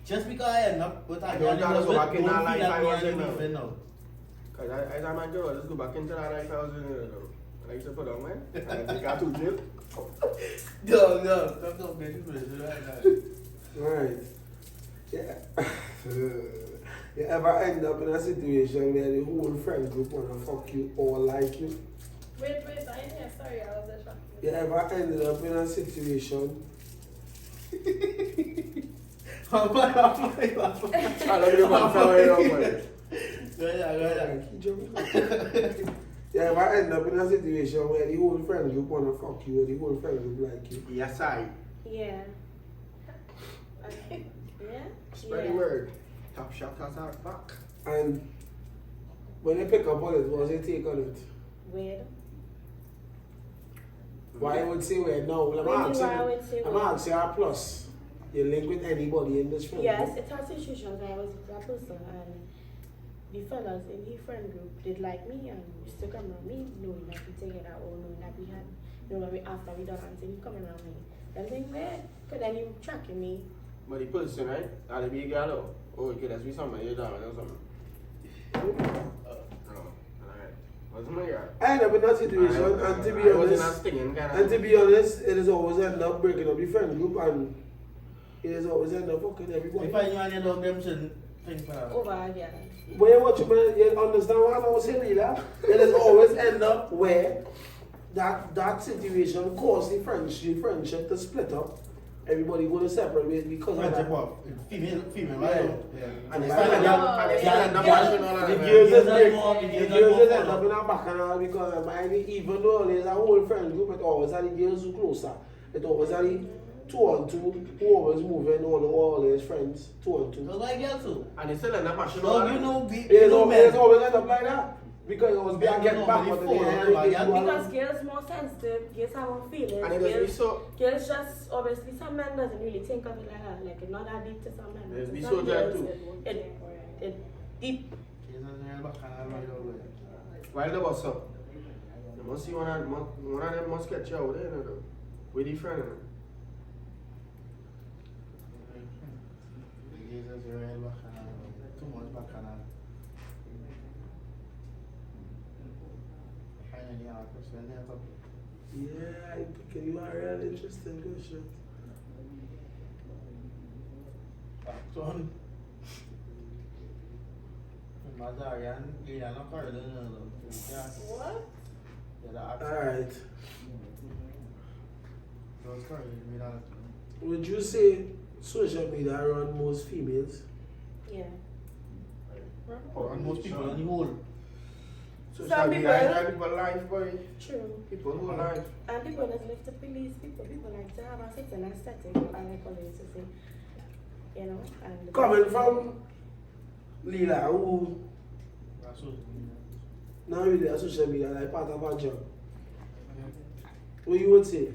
Just because I end up with a I girl don't you gotta was go with, back in don't that feel life that I me was and in you now. beefing now. Because as I'm a girl, let's go back into that life I was in, and I used to put on, man. And I think I too chill. No, don't get it Right. Yeah. You ever end up in a situation where the whole friend group wanna fuck you or like you? Wait, I ain't here. Sorry, I was just shocked. You ever ended up in a situation I love you, man. Sorry, man. Go ahead. You ever end up in a situation where the whole friend group wanna fuck you or the whole friend group like you? Yes, I. yeah. Yeah? Spread Yeah. the word. Top shot attack back. And when you pick up on it, what's your take on it? Weird. Why you would say weird? No, well, Why would say I'm weird? asking you plus. You link with anybody in this friend Yes, group? it's a situation where I was with that person and the fellas in the friend group did like me and used to come around me knowing that we together or knowing that we had, after we done and saying, come around me. Then saying, where? Because then you tracking me. But the person, right? Are they big girl? Oh, it could just be somebody you down or something. No, alright. Wasn't my girl. I end up in that situation, and to be I wasn't honest, as stinging kind of. and to be honest, it is always end up breaking up the friend group, and it is always end up fucking everybody. If I knew any dog, them shouldn't think for that. Over again. But you watch, you understand what I was saying, Leader? It is always end up where that situation caused the friendship to split up. Everybody go to separate ways because of Friendship that. what? Female, Yeah. right? And It's it's like like that. the girls just end up in a bacchanal because even though there's a whole friend group, it always are the girls who closer. It always are the 2-on-2 who always moving all his friends 2-on-2. That's like girl too. And it's still in that passion. Dog, you know, It's always end up like that because it was being get back but Because girls more sensitive, girls have more feelings. And it doesn't be so. Girls just, obviously, some men doesn't really think of it like that. Like, it's not that deep to some men. Yes, be Some so girls, too. It deep. While the boss up, you must see one of them must get you out there, you know, with the friend. Too much bacchanal. Finally, I question that up. Yeah, I think you are a real interesting question. Son. Mazarian, Lina, no Carolina. What? Alright. Those Carolina. Would you say social media run most females? Yeah. Or most people on the whole. Some people- People life, boy. True. People who life. And people that like to please people. People like to have a certain aesthetic, I like always to say. You know? And Coming from Lila, who That's what. not really a social media, like part of our job. What you would say?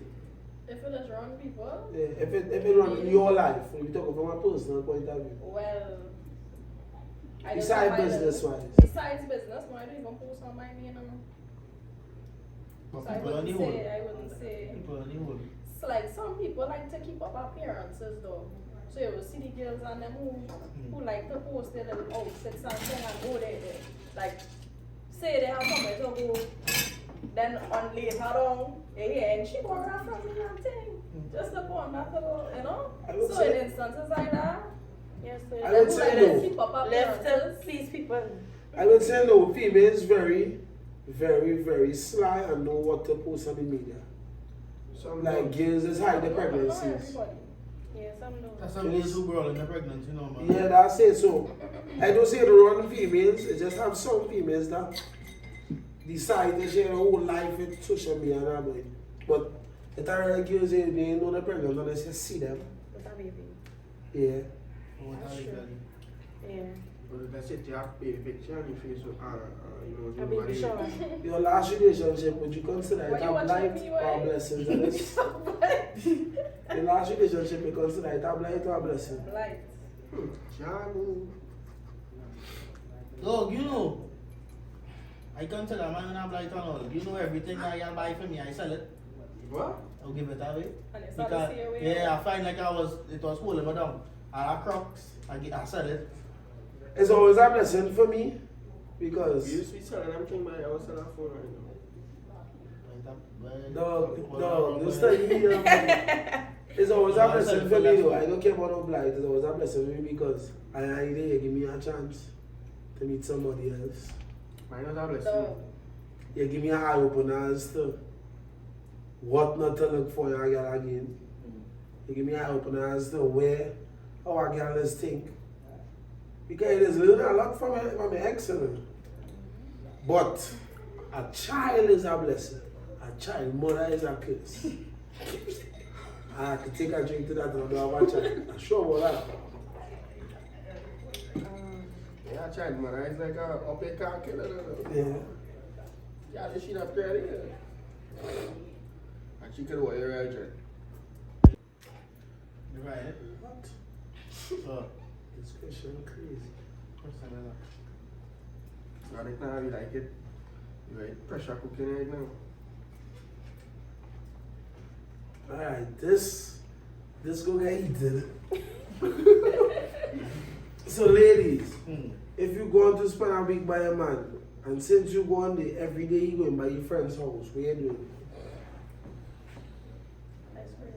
If it is wrong people, Yeah, if it run in your life, if you talk from a personal point of view. well, I don't Besides know why business the- wise. Besides business, why do you even post on my name? But So I people on the wouldn't whole. say, I wouldn't say. People on the whole. So like some people like to keep up appearances though. So you will see the girls and them who like to post their little outfits and thing and go there. Like say they have somewhere to go, then on later on, and she bought that from me and thing. Just to go on that little, you know? I would So say- in instances like that, yes, so I them would who say like to no. keep up left to appearances. please people. I would say no, females very, very, very sly and know what to post on the media. Some Like girls is hide the Not pregnancies. everybody. Yeah, some know. That's some girls who grow in the pregnancy, you know, man. Yeah, that's it. So I don't say the wrong females, I just have some females that decide to share their whole life with social media and all that. But the time girls they know they're pregnant unless you see them. With a baby. Yeah. Oh, That's that is true. really- Yeah. But that's it, you have baby picture on your Facebook, A baby shower. Your last relationship, would you consider it What you a watching blight me, or a why? blessing? Your last relationship, you consider it a blight or a blessing? Like, Jamu. Dog, you know, I consider a man in a blight and all. You know everything that y'all buy for me, I sell it. What? I'll give it away. and it's not Because, the same way. yeah, I find like it was holding me down. I had Crocs, I sell it. It's always a blessing for me because We used to be selling them things, but I was selling phone right now. dog, you study me. It's always a blessing for me though. I don't care about no blight. It's always a blessing for me because I they give me a chance to meet somebody else. Mine was a blessing. So, You give me an eye opener as to what not to look for in a girl again. You give me an eye opener as to where our girl is think. Because it is learning a lot from my excellent. But a child is a blessing. A child, mother is a curse. I have to take a drink to that and have a child. I'm sure about that. Yeah, child, man. It's like a upper car killer. Yeah. Yeah, this shit up there. And she could wear your agent. You right? What? So, This question crazy. personal. Right now, you like it. You right? Pressure cooking right now. Alright, this go get heated. So ladies, if you going to spend a week by a man, and since you go on there every day you going by your friend's house, what you doing? That's crazy.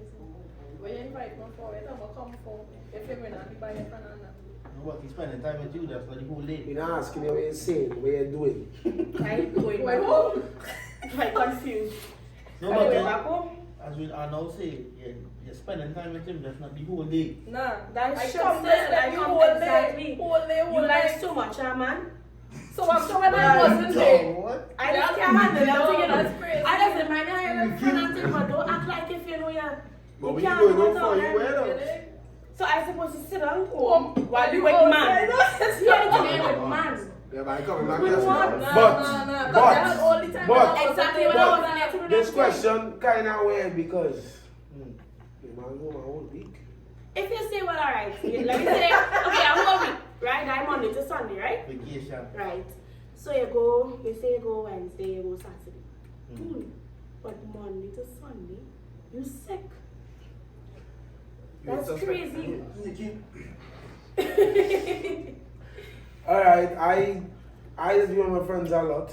When you invite me for it, I'm gonna come for if you're not be by your friend and that. What, he's spending time with you, that's not the whole day. You're not asking you what you're saying, what you're doing. I'm going back Wait, home. I'm confused. No, I'm but going back home. as we are now saying, you're spending time with him, that's not the whole day. Nah, That's I true. come there, I you come whole day, exactly. whole day, You whole like day. so much, man. So when I wasn't there, What? I just can't handle it. I'm thinking that's of- crazy. I just remind me I have a friend and thing, but don't act like if you know you're. But we can't going do on it for all, you, right? where though? So I supposed to sit down home while you you with outside, man. no? Yeah, you with man. Yeah, but I coming back With just what? now. But- But all the time. but- when I wasn't Exactly there. what I was there to do. This that question kind of weird because the man go my whole week. If you say, well, alright, let me say, okay, I'm whole week, right? I'm Monday to Sunday, right? Vacation. Right. So you say you go Wednesday, you go Saturday. Cool. But Monday to Sunday, you sick. That's crazy. Alright, I just be with my friends a lot.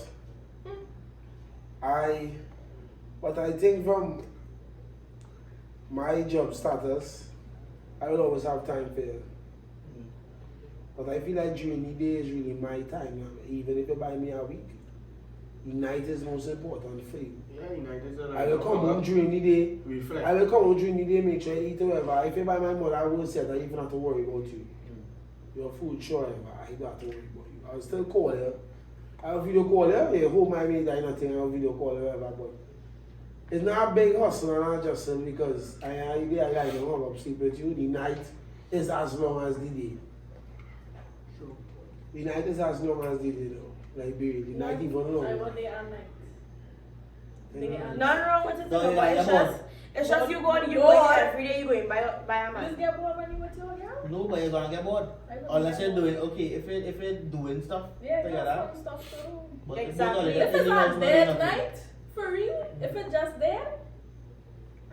But I think from my job status, I will always have time for you. But I feel like during the day is really my time. Even if you buy me a week, the night is most important for you. Yeah, United is I will come home during the day. Reflect. I will come home during the day, make sure you eat whatever. If you buy my mother, I will say that I even have to worry about you. Your food, sure, I don't have to worry about you. I'll still call you. I'll video call you. Yeah, hold my mate, I nothing. I'll video call you, whatever. But it's not a big hustle and adjustment because I don't hang up sleep with you. The night is as long as the day. True. The night is as long as the day, though. Like, baby, the night even I longer. was there at night. Day and Nothing wrong with it, No, but yeah, it's yeah, just you go You you go go out. every day, you go in by a You man. just get bored when you with your girl? No, but you're gonna get bored. I don't Unless get you're doing, okay, if you're doing stuff Yeah, together. that's fun stuff too. But Exactly. if If it's you're not doing there at nothing. night, for real, if it's just there,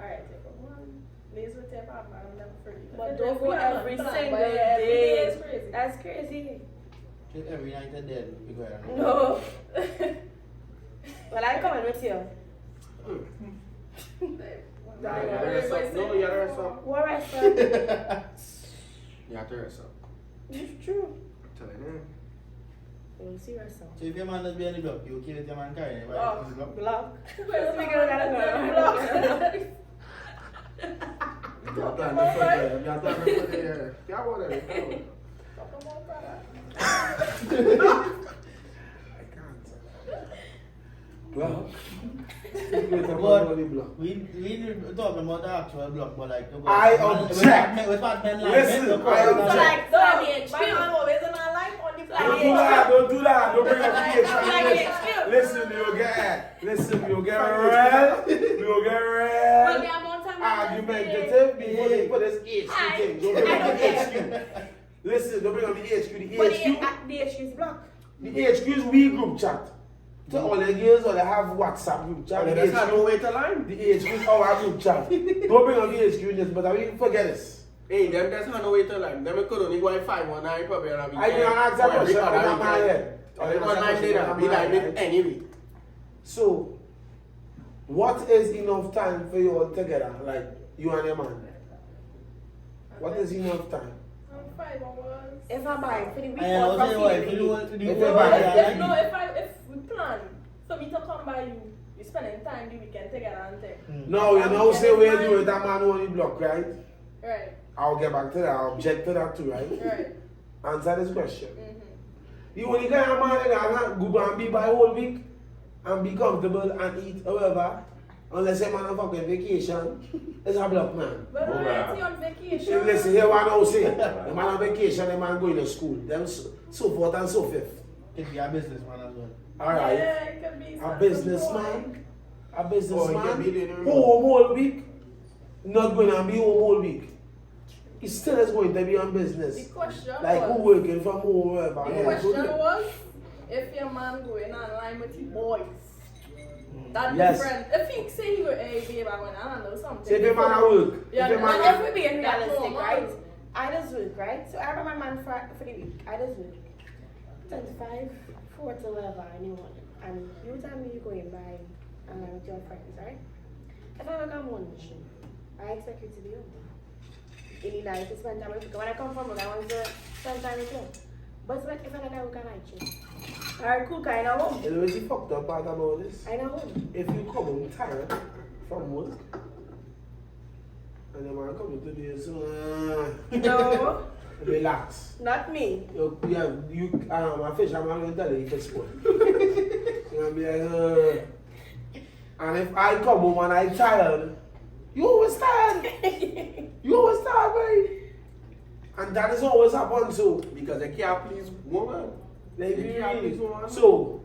alright, take a one. Lays with your partner, I'm never for you. But If don't it's go plan, every plan, single but every day. is crazy. That's crazy. Just every night and then you go ahead and No. Well, I come in with you. No, you gotta rest up. What rest up? You have to rest up. It's true. I'm telling you. We'll see rest up. So if your man does be on the block, you okay with your man carrying it? Oh. Right? On the block? Block. Where's We my gotta go. You got plan to put there. You got plan to put there. Yeah, whatever. I can't. Block. Block. We talking about the actual block, but like I object. With partner line. Listen, look, I So object. like, so like the My man HQ. always in our life on the Like Don't the do that, don't do that. Don't bring up Like the the HQ. Listen, you'll get real. You'll get Well, real. the amount of time Argumentative before they put this HQ thing. Don't bring up the HQ. Listen, don't bring up the HQ. But The the HQ is blocked. HQ is we group chat. So all the girls all they have WhatsApp group chat. The That's not no HQ way to line. is our group chat. Don't bring up the HQ in this, but I mean forget this. Hey, them that's not no way to line. Them could only go 519 probably on a weekend. I didn't answer that Or every question. I other got my weekend. head. Or every 19 day that be like it anyway. So, what is enough time for you all together, like you and your man? What is enough time? 5 hours. If I buy for the week I or was for saying, the if you week. do If it, you buy If we plan for me to come by you, we spending time the weekend together and thing. No, you know, say we do it, that man only block, right? Right, I'll get back to that, I'll object to that too, right? right. Answer this question. Mm-hmm. The only kind of man that can go and be by whole week and be comfortable and eat, however, Unless a man on fucking vacation, it's a black man. But Oh, why is he wow. on vacation? Hey, listen, here one now say, the man on vacation, the man going to school, them so forth and so fifth. Could be a businessman as well. Alright. Yeah, it could be A something businessman, a Oh, businessman, he can be there. home all week, not going to be home all week. He still is going to be on business. The question Like was, who working from home, wherever. the Yeah, question good. was, if your man going online with the boys, that's Yes. different. If he say he go, hey babe, I went on or something. Say if your man at work, Yeah, if your but man If we being That's realistic, normal. right? I just work, right? So I remember my man for the week. I just work 10 to 5, 4 to whatever, anyone. And you tell me you're going by with your friends, right? If I work on one mission, I expect you to be home. You need like to spend time with you. When I come from work, I want to spend time with you. But what if I work on night shift? Alright, cool, I know home. You know what's the fucked up part about this? I know home. If you come home tired from work, and the man come to you, so No, relax. not me. A fisherman will tell you if it's spoil. You'll be like, and if I come home and I'm tired, you always tired. You always tired, babe. And that is always happen too. Because they can't please woman. Like, They can't please really. woman. So,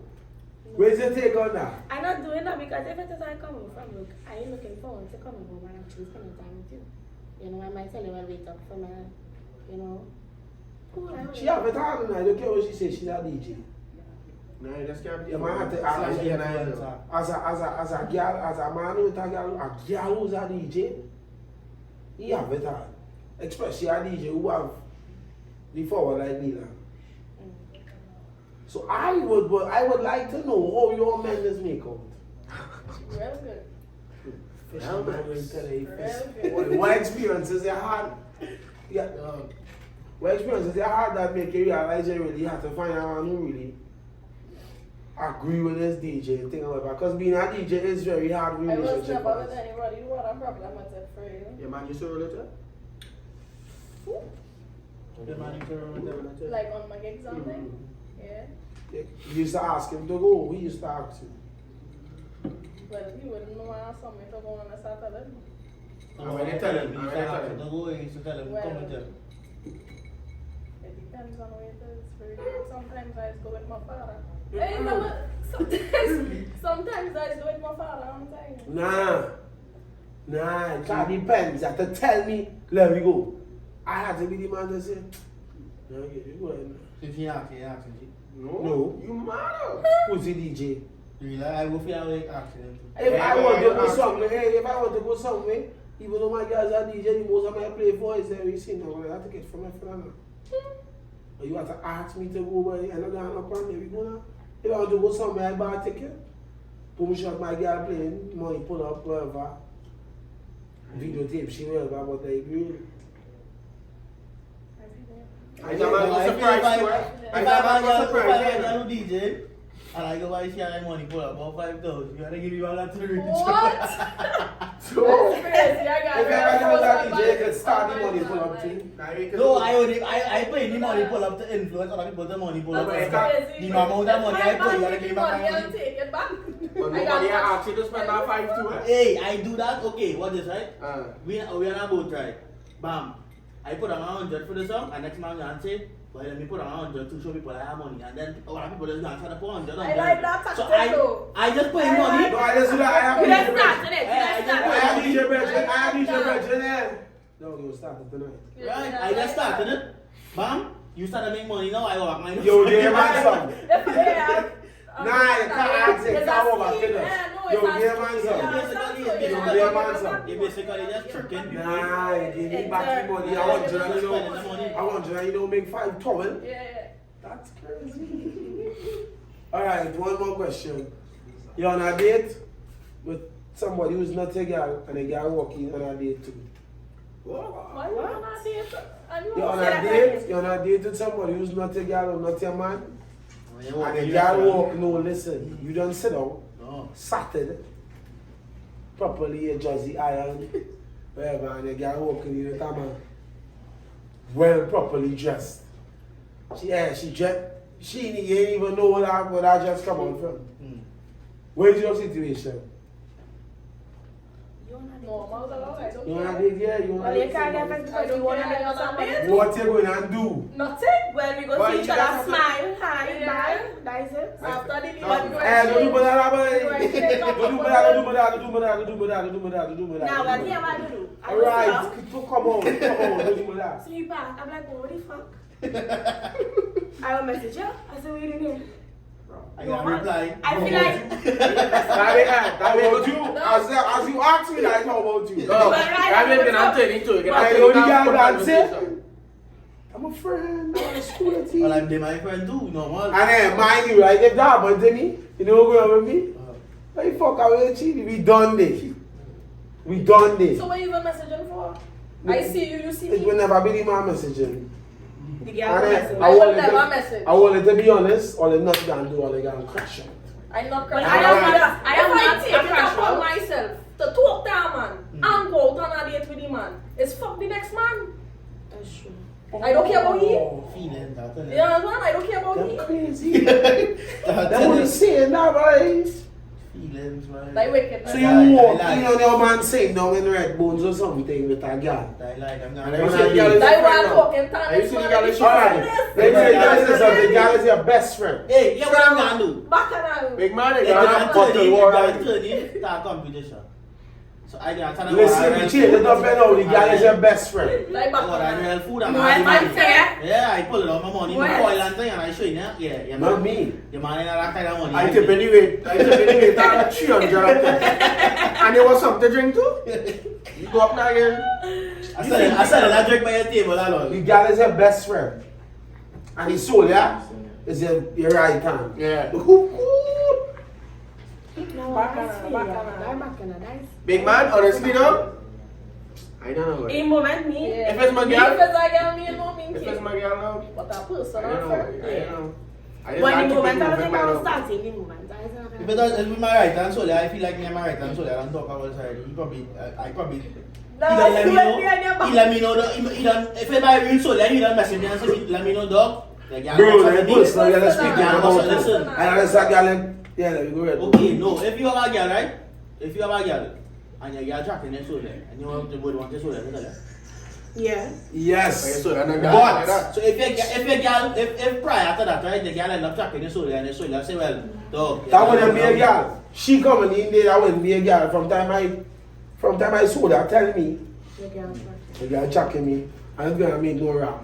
where's your take on that? I'm not doing that because if it is I come home from work, I ain't looking forward to coming home and actually spending time with you. You know, I might tell you I wait up for my, you know. Cool, I She have it hard and I don't care what she says, she's a DJ. No, you just can't The please man have to woman. Slash influencer. as a girl, as a man with a girl who's a DJ, he have it hard. Especially a DJ who have the forward like me now. So I would like to know how your men is make out. Real good. Fisherman will tell you Real what- good. what experiences you had? Yeah. What experiences you had that make you realize you really have to find a man who really agree with this DJ and thing like that. Because being a DJ is very hard I was relationship. never with anybody who had a problem with it for you. Yeah, man, you saw later? The man you turn around there. Like on my gigs and things. Yeah. You used to ask him to go. We used to ask him. But he wouldn't know I saw me to go on a Saturday. And when they tell him, he tell him to go, he used to tell him, come with him. It depends on where it is for you. Sometimes I just go with my father. Hey, no, sometimes I just go with my father, I'm telling you. Nah, that depends. You have to tell me, let me go. I had to be the man to say, no, you go ahead. If he asks, he asks, you No. You mad? Who's the DJ? see. Really, I go for your way accident. If I want to go somewhere, if I want to go somewhere, even though my guys are DJ, the most of my play for is there. You see, now I have to get from my friend now. Or you have to ask me to go, but I'm not going to come. We go now. If I want to go somewhere, I buy a ticket. Put me shot my girl playing, money pull up, whatever. Videotape, she whatever, but they agree. I know man was surprised too, eh? I If know I man was go surprised, to yeah. DJ, and I go buy share money, pull up about 5,000, you gotta give me all that to reach. What? So, That's crazy. I got if real I close was a to DJ, I my- could start the my money man, pull up like- too. Now you can No, do- I pay the money pull up to influence other people the money pull up. That's The crazy. amount of money I If put, my you man gotta give give me me back money, my I'll money. take it back. But I got nobody much- asked you to spend that 5 too, eh? Hey, I do that, okay, what is right? Uh, We are on a boat ride. Bam. I put on 100 for the song, and next man gonna say, well, let me put on 100 to show people I have money. And then other people just gonna try to put 100 on I like that So tactic though. I just put in I money. like- No, I just do that. I have You DJ just Bridget. started it. You I just just- I started have it. DJ Bridget. I have I like DJ that. Bridget there. No, we'll start it tonight. Right? I just started it. Bam. You start to make money now, I go back my Yo, yeah, man, son. Yeah. Nah, you can't ask it. It's Can't a go back scheme. to this. Yeah, no, Yo, it's a yeah, man, scheme. son. Yeah, Basically, that's you what give you me do. yeah, man, son. You basically just tricking people. Nah, you give me back the money. I want you to know. I want you to know make 5,000. Yeah. That's crazy. Alright, one more question. You're on a date with somebody who's not a girl and a girl walking on a date too. Why you on a date? And you You're on say a that date, you're on a date with somebody who's not a girl or not a man. And the girl walk, no, listen, you don't sit down, No. satted, properly a jersey iron, whatever, and the girl walking in the camera, well properly dressed. She dressed, she ain't even know where that dress come on from. Mm. Where's your situation? No, I'm out I don't You care. wanna date, yeah? You wanna Well, you date can't get somebody? friends because you wanna make something. What you going to do? Nothing. Well, we go But see you each got other, something. smile, hi, Yeah. bye. That is it. After the No. meeting, Don't do that, boy. Don't Don't do that, don't do that, don't do that, don't do that, don't do that, don't do that. Now, well, here what I do. I go Alright, sit down. come on, don't do that. See you back. I'm like, what the fuck? I will message you. I say, what you doing here? I got a reply. I feel like How about you? As you ask me that, how about you? No, I'm telling you. I only got that say. I'm a friend, I'm a school team. Well, I'm my friend too, normal. And then, mind you, right, if that happened to me, you know what going with me? Hey, fuck, I will cheat. We done this. We done this. So what you even messaging for? I see you, you see It me. will never be the man messaging. the And girl then, message. I will never message. I want it to be honest, all the nothing can do, all they can crash out. I'm not But crying. I am If not I take it casual. upon myself to talk to a man and go out on a date with the man, it's fuck the next man. That's true. I don't care about he. Feeling that. You understand? I don't care about Them he. crazy. Them only saying that, boys. Feelings, man. Like wicked. So man. you walk I in on your man sitting down in Red Bones or something with a girl. I like, I'm And not. then you get Like one talking time. Are you seeing the girl that she Alright, let me tell you guys this, the girl is your best friend. Hey, yeah, what I'm gonna do? Bacchanal. Big man, they They got can a turn bottle it, war. they can turn it to a competition. So I can turn it Listen, we change it up and now, the girl is your best friend. Like What I bacchanal. real food and No, I I'm fair. Yeah, I pull it out my money, my What? coil and thing, and I show you, yeah, Not me. Your man in that kind of money. I tip anyway. I tip anyway. That's 300. And you want something to drink too? You go up now again. I said I drink by your table, I The know. girl is your best friend. And the soul, yeah, is your right hand. Yeah. No, Bacchanal. I'm bacchanal. Nice. Big man, honestly though, I don't know. In moment, me. Yeah. If it's my Me, girl- if it's a girl, me no mean If it's kid. my girl now, But a I personal don't know. friend. I don't know. I just When like the to moment, be I don't moving think I will my start in the moment. If it does, with my right hand solely, I feel like me and my right hand solely, I don't talk about side. He probably, I probably. No, He done let me you know. let me on your back. He let me know. He done. If it's my real solely, he done message me and say, let me know, dog. Like, yeah, Bro, I'm like talking this, to now me. you're speaking Yeah, about listen, it. listen. And that's that girl, yeah, let me go ahead. Okay, no. If you have a girl, right? If you have a girl, and your girl tracking your shoulder, and you want to go want your shoulder, you tell her. Yeah. Yes. So, and But, So if prior to that, right, the girl end up tracking your shoulder and your shoulder say, well, dog. that wouldn't be a girl. She coming in there, that wouldn't be a girl. From time I saw that, tell me, The girl. the girl checking me, and it's gonna make no rap.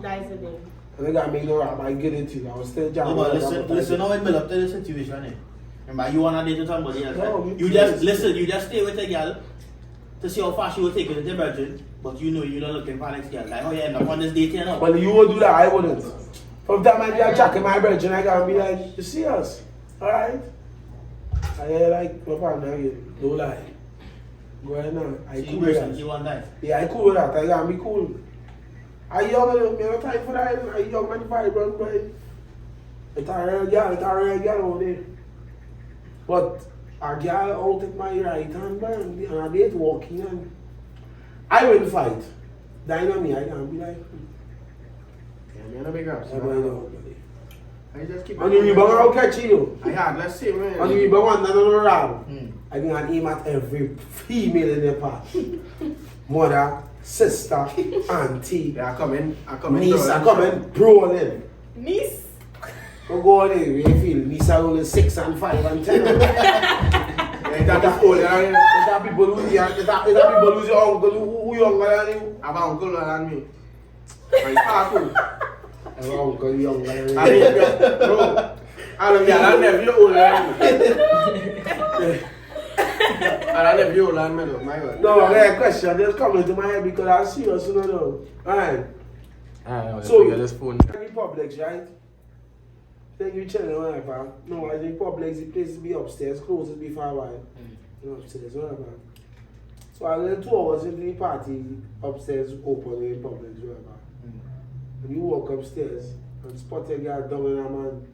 That is the thing. And it's gonna make no rap, I get it to you. I was still No, jamming. but listen how it build up to the situation, eh? Remember, you wanna date with somebody else, No, right? you You just can't. listen, you just stay with a girl to see how far she will take you to the virgin, but you know you're not looking for next girl. Like how you end up on this date here now. Well, you would do that, I wouldn't. From time I get checking my bridge, and I gotta be like, you see us? Alright? I hear like, my partner, don't lie. Go ahead now. I See cool you with person, see that. one time. Yeah, I cool with that. I gotta be cool. I young, me no time for that. I young man vibrant, boy. It's a real girl out there. But a girl out at my right hand, man, and I date walking, and I will fight. That on me, I can be like, Yeah, man, a big house. I don't know. I just keep. And the rebound I'll catch you. I had, let's see, man. And the rebound one, another round. Hmm. I can aim at every female in the party. Mother, sister, auntie, Yeah, I come in. niece, I come in, brawling. Niece. Go go on there, we feel niece are only 6 and 5 and 10. Yeah, that's old, yeah. That people lose your uncle who younger than you. I have an uncle than me. My father. I have an uncle younger than I you. mean, bro. I don't get a nephew older than me. And I nephew older than me, though. My God. No, I got a question just coming to my head because I'm serious, you know. Alright. So So you get this phone. in Publix, right? Then you chilling whatever. No, I think Publix, the place to be upstairs, closes before a while. You know, upstairs, whatever. So I let 2 hours into the party, upstairs open in Publix, whatever. And you walk upstairs and spot a girl down in a man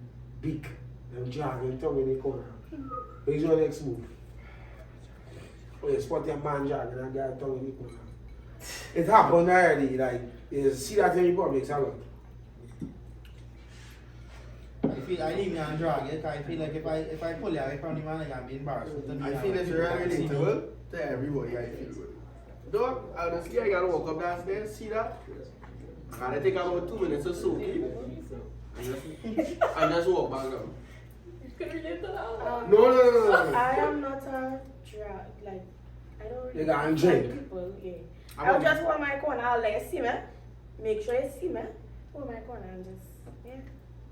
beak and dragging tongue in the corner. What's your next move? Oh, you spot a man dragging a girl tongue in the corner. It happened already, like, you see that in the Publix a lot. If need me and drag it. I feel like if I pull you away from the man, I'm be embarrassed. I feel it's really relatable to everybody. I feel good. Dog, honestly, I gotta walk up downstairs, see that? And I take about 2 minutes or so, okay? And just walk back down. You can relate to that? No. I am not a like, I don't really You got like drink. people, yeah. I'll just hold my corner, I'll let you see me. Make sure you see me. Hold my corner and just, yeah,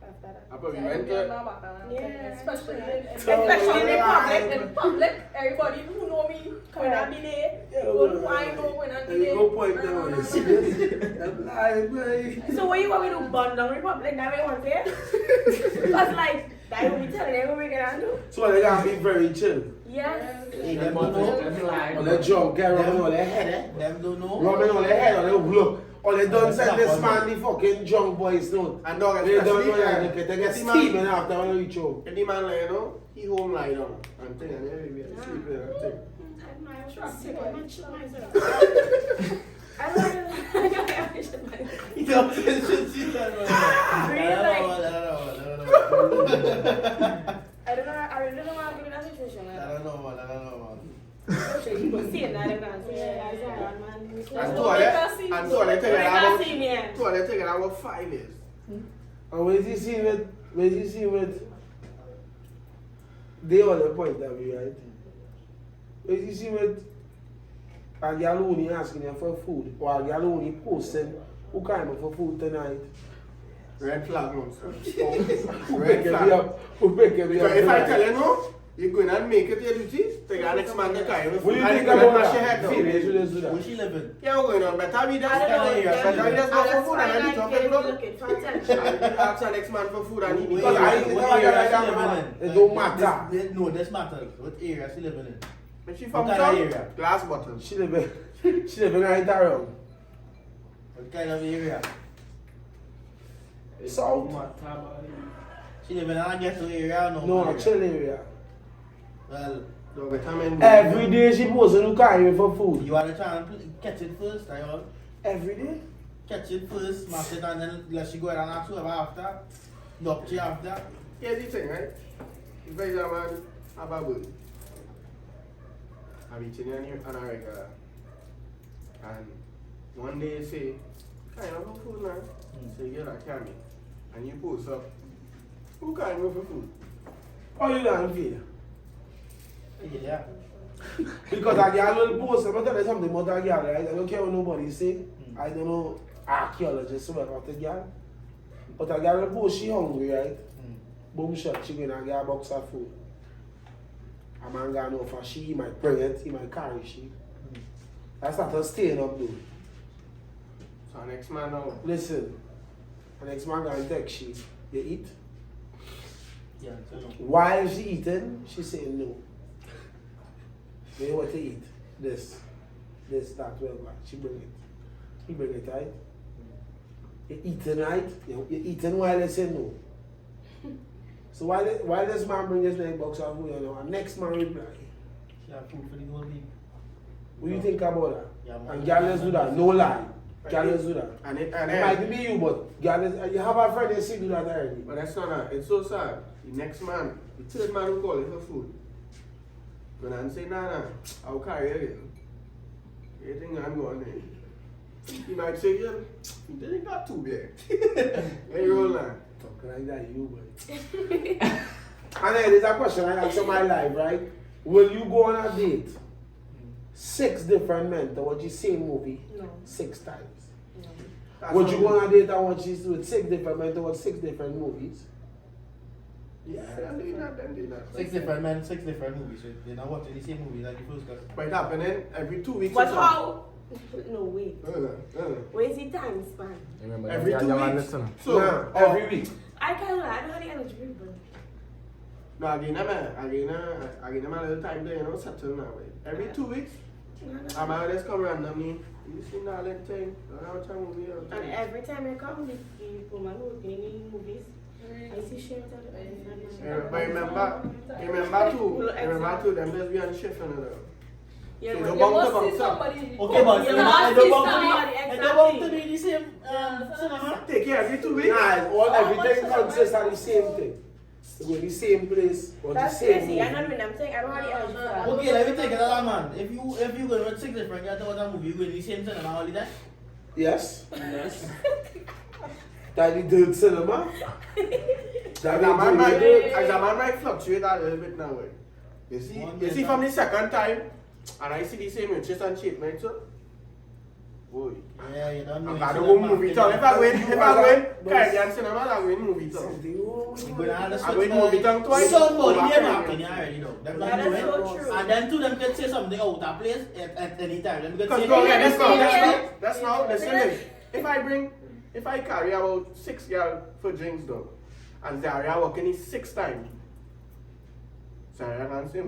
after that. I probably Yeah, went you're to... not back on, Yeah. especially Especially in public. In public, everybody who know me when I be there, people who I know when I be There's there. no point now. You see this? I'm lying, man. So what you want me to burn down Republic? That way you want to because like, that will be telling them what we're gonna do. So they gotta be very chill. Yes. Hey, them don't know. Or they jump, get rubbing on their head, Them don't know. rubbing on their head, or they look. Or they don't send this man the fucking drunk boys note. And dog, They don't especially, know that they get steaming after when they reach home. if the man like, you know, he home lie down and thing, and everywhere, sleeping and thing. I don't He don't shit, she said, I really don't want to be in that situation. I don't know, man. People see it now, they're gonna say, And two of them take it about 5 years. And when you see with they all the point of view, right? When you see with a girl who only asking you for food, or a girl who only posting who came for food tonight. Red flag, no, sir. Who Red make flag. me up? Who make me up? Because if I tell you no, you're going and make it your duty, take the next man to carry with What do food, you and think you're going to about mash your head that? down. Females should do that. Where she living? Yeah, we're going on. Better we just I don't know. better we just go for food and I need to They're blood. looking for attention. And you ask the next man for food and he Because I ain't What never area got she that living man. in? It don't matter. No, this matters. What area she living in? But she What from kind of town, area? glass bottle. She living right around. What kind of area? South. She living in a ghetto area or No, area? a chill area. Well, No, but I'm in Every day she posting who carry me for food. you want to try and catch it first, I all. Every day? Catch it first, mash it, and then let she go around and two after. Knock you after. Here's the thing, right? If I man have a bird, I'm eating on a regular, and one day you say, "Can I have some food, man?" Say, "Yeah, I can." And you post up, "Who can go for food?" Oh, you don't feel? Yeah. Because a girl will post, I'm going to tell you something about a girl, right? I don't care what nobody say. I don't know archaeologists about the girl. But a girl will post, she hungry, right? Boom shot, she going to get a box of food. A man got no for she, he might bring it, he might carry she. That's not her staying up though. So next man now, Listen, the next man going to text she, you eat? Yeah, so no. While she eating, she saying no. You know what to eat? This, that, whatever. She bring it. He bring it, right? You eating, right? You eating while they say no. So while this man bring his next box of food, you know, and next man reply. She have food for the whole week. What do you think about that? Yeah, man. And girls do that, no lie. Girls do that. and It might be you, but girls, you have a friend that see do that already. but that's not that. It's so sad. The next man, the third man who call it for food, when I say, nah, I'll carry it again. You think I'm going there? He might say, yeah, he didn't got too big. Hey, roll line. Talking like that, you, boy. And then there's a question I ask in my life, right? Will you go on a date? 6 different men to watch the same movie No. 6 times? No. Would you go on a date and watch this with 6 different men to watch 6 different movies? Yeah, then do that. 6 different men, 6 different movies. So they're not watching the same movies like the first guy. But it happening every 2 weeks. But or how? No, wait. something. Where's the time span? Remember, Every yeah, 2 yeah, man, weeks. listen. So, No, every week. I can't lie, I don't have the energy for people. No, again, a little time there, you know, settle now. Right? Every 2 weeks, I'm out just come randomly. You see that little thing? How time will be out? And every time I come, the woman who working in the movies, I see shit out of it. But remember too, them just be on shift another. Yeah, So but the You bump must to see bump up. somebody. Okay, but You you must I see don't want somebody, to be, I don't want to exactly. be the same cinema. Take care every 2 weeks. Nah, everything consists of the same thing. They go in the same place or the That's same crazy. I'm not movie. doing I'm saying I don't have the energy for that. Okay, let me take it as a man. If you go with 6 different girls to watch a movie, you go in the same cinema all the time? Yes. Yes. That the dirt cinema. As That a the man dirt. might fluctuate a little bit now. You see from the second time, and I see the same interest and treatment, so. Boy. Yeah, you don't know. I don't go movie town. If I win Caribbean cinema, I win movie town. Something wrong. You go down the I win movie town twice. Somebody Over here Caribbean. marking you already know. Them Yeah, don't know that's it. so true. And then two them can say something out of place at any time. Them can Because say, go "Hey, ahead, this that's now, listen, if I carry about 6 girls for drinks though, and Zaria walking in 6 times, Zaria can say,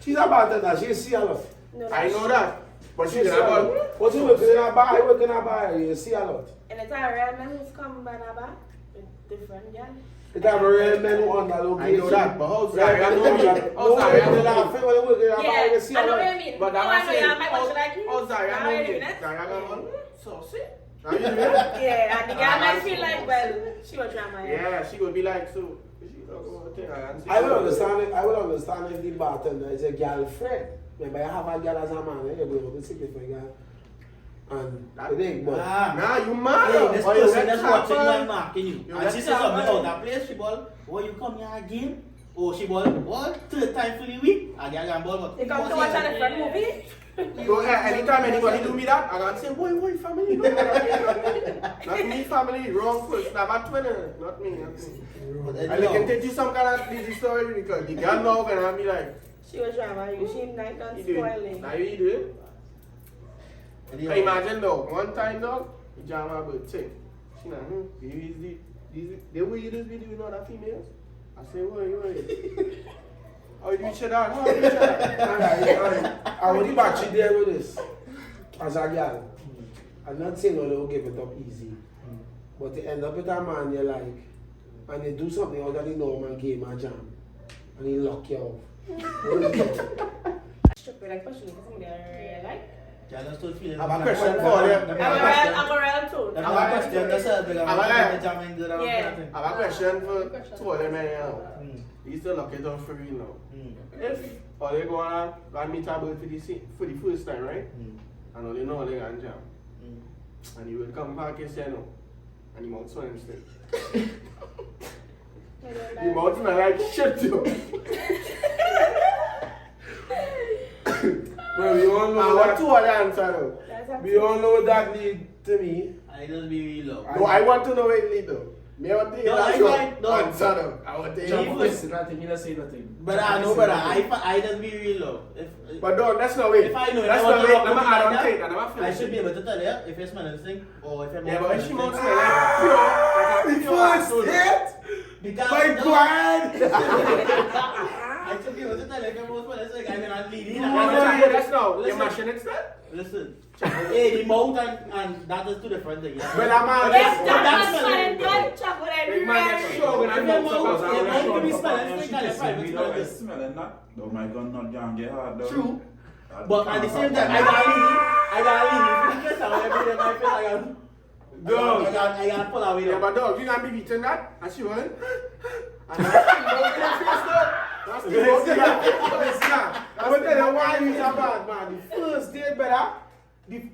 She's a bartender. She see a lot. No, I that's know true. that, but She she's see a lot. about, But you working in a bar, you working in a bar, you see a lot. And it's a real man who's come by the bar with different girls. It have a real men who underlook. I know that, but how Right, Zaria I know know me? that. How No, Zaria when you know laugh, me? when you work in a bar, Yeah, you see a I know lot. what I mean. But that Oh, was I know, yeah, saying, my question like you. how Zaria Now know I me? do that. Zaria can so see? Now you do it? Yeah, and the girl might feel like, well, she was trying my Yeah, she would be like, so, she don't go thing, I will understand it. I will understand if the bartender is a girlfriend. Remember, I have a girl as a man, you go with a different girl. And it ain't but Nah, you mad? Hey, this Or you person let that's watching you happen. and marking you. You And let she says something happen. out that place, she ball, oh, you come here again? Oh, she ball, what? 3rd time for the week? And the other ball, but They come to watch a different movie. So anytime anybody do me that, I gotta say, boy, family, no, not me, family, wrong first. Now, about Twitter, not me. And they can tell you some kind of busy story because the girl now gonna be like, She was trying my you. She night and you do it. spoiling. Now you do it. I imagine though, one time dog, he jam my bird thing. She like, the way you just be doing other females? I say, wait. How you do each other? How you do each other? I will back you there with this. As a girl. I'm not saying no, they will give it up easy. But they end up with a man you like, and they do something out of the normal game and jam. And he lock you off. Stupid, like, especially for somebody I really like. Yeah, that's still feeling. I have a question for you. I'm a real too. I have a question. That's a big Yeah. I have a question for two of them now. You still lock it up for real now. If all they go and meet a bird for the first time, right? And all they know they gonna jam. And you will come back and say no. And your mouth smell instead. Your mouth smell like shit too. Well, we all I know want that. two other answer though. We all know what that lead to me. I just be real low. No, I want to know it lead though. Me I want to hear No, that I your want- no. answer though. I want to hear Jump it. first. Nothing, you don't say nothing. But I know, brother, I just be real low. But no, that's not it. If I know that's I want not to it. rock I'm with not you add like on that, take. And I'm I should be able to tell you if you smell anything or if you Yeah, but if she smell won't anything. smell like pure, like a pure asshole. Because My no, God! I should be able to tell you if you smell anything. I mean, I'm leading. That's now. You're Listen. mashing it still? Listen, hey, the mouth and that is two different things. Yeah? But I'm out. Yes, that's that's smelling. fine. Chocolate Big man gets everywhere. shown when If I'm your out. mouth- So your I'm mouth out. can be She smelling just anything, say I we smell don't this. smelling that. Oh my God, not young, get hard though. True. But at the same time, I got leave. Because I every day my face, I got pull away. Yeah, but dog, you gonna be beating that? And she went. And that's the most thing. I'm gonna tell you why he's a bad man. The first date, brother,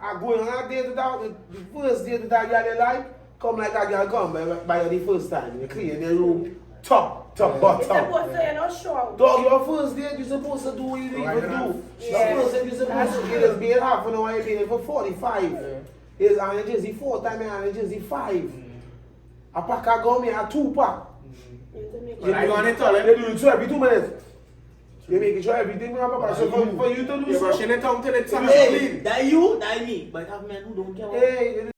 I go on a date without the first date without girl you like, come like a girl come by the first time. You clean the room, top, It's bottom. supposed to, you're not sure. Dog, your first date, you're supposed to do what you need to do. Yeah. Your first date, you're supposed to get us being half an hour, you're being for 45. Is and just the 4 time and just the 5. A pack of gum, a 2 pack. But I want it all, eh? You do it so every 2 minutes. You make sure everything will happen. So for you to do You're so. brushing it out till it's Hey, that you, that me. But I have men who don't care about Hey,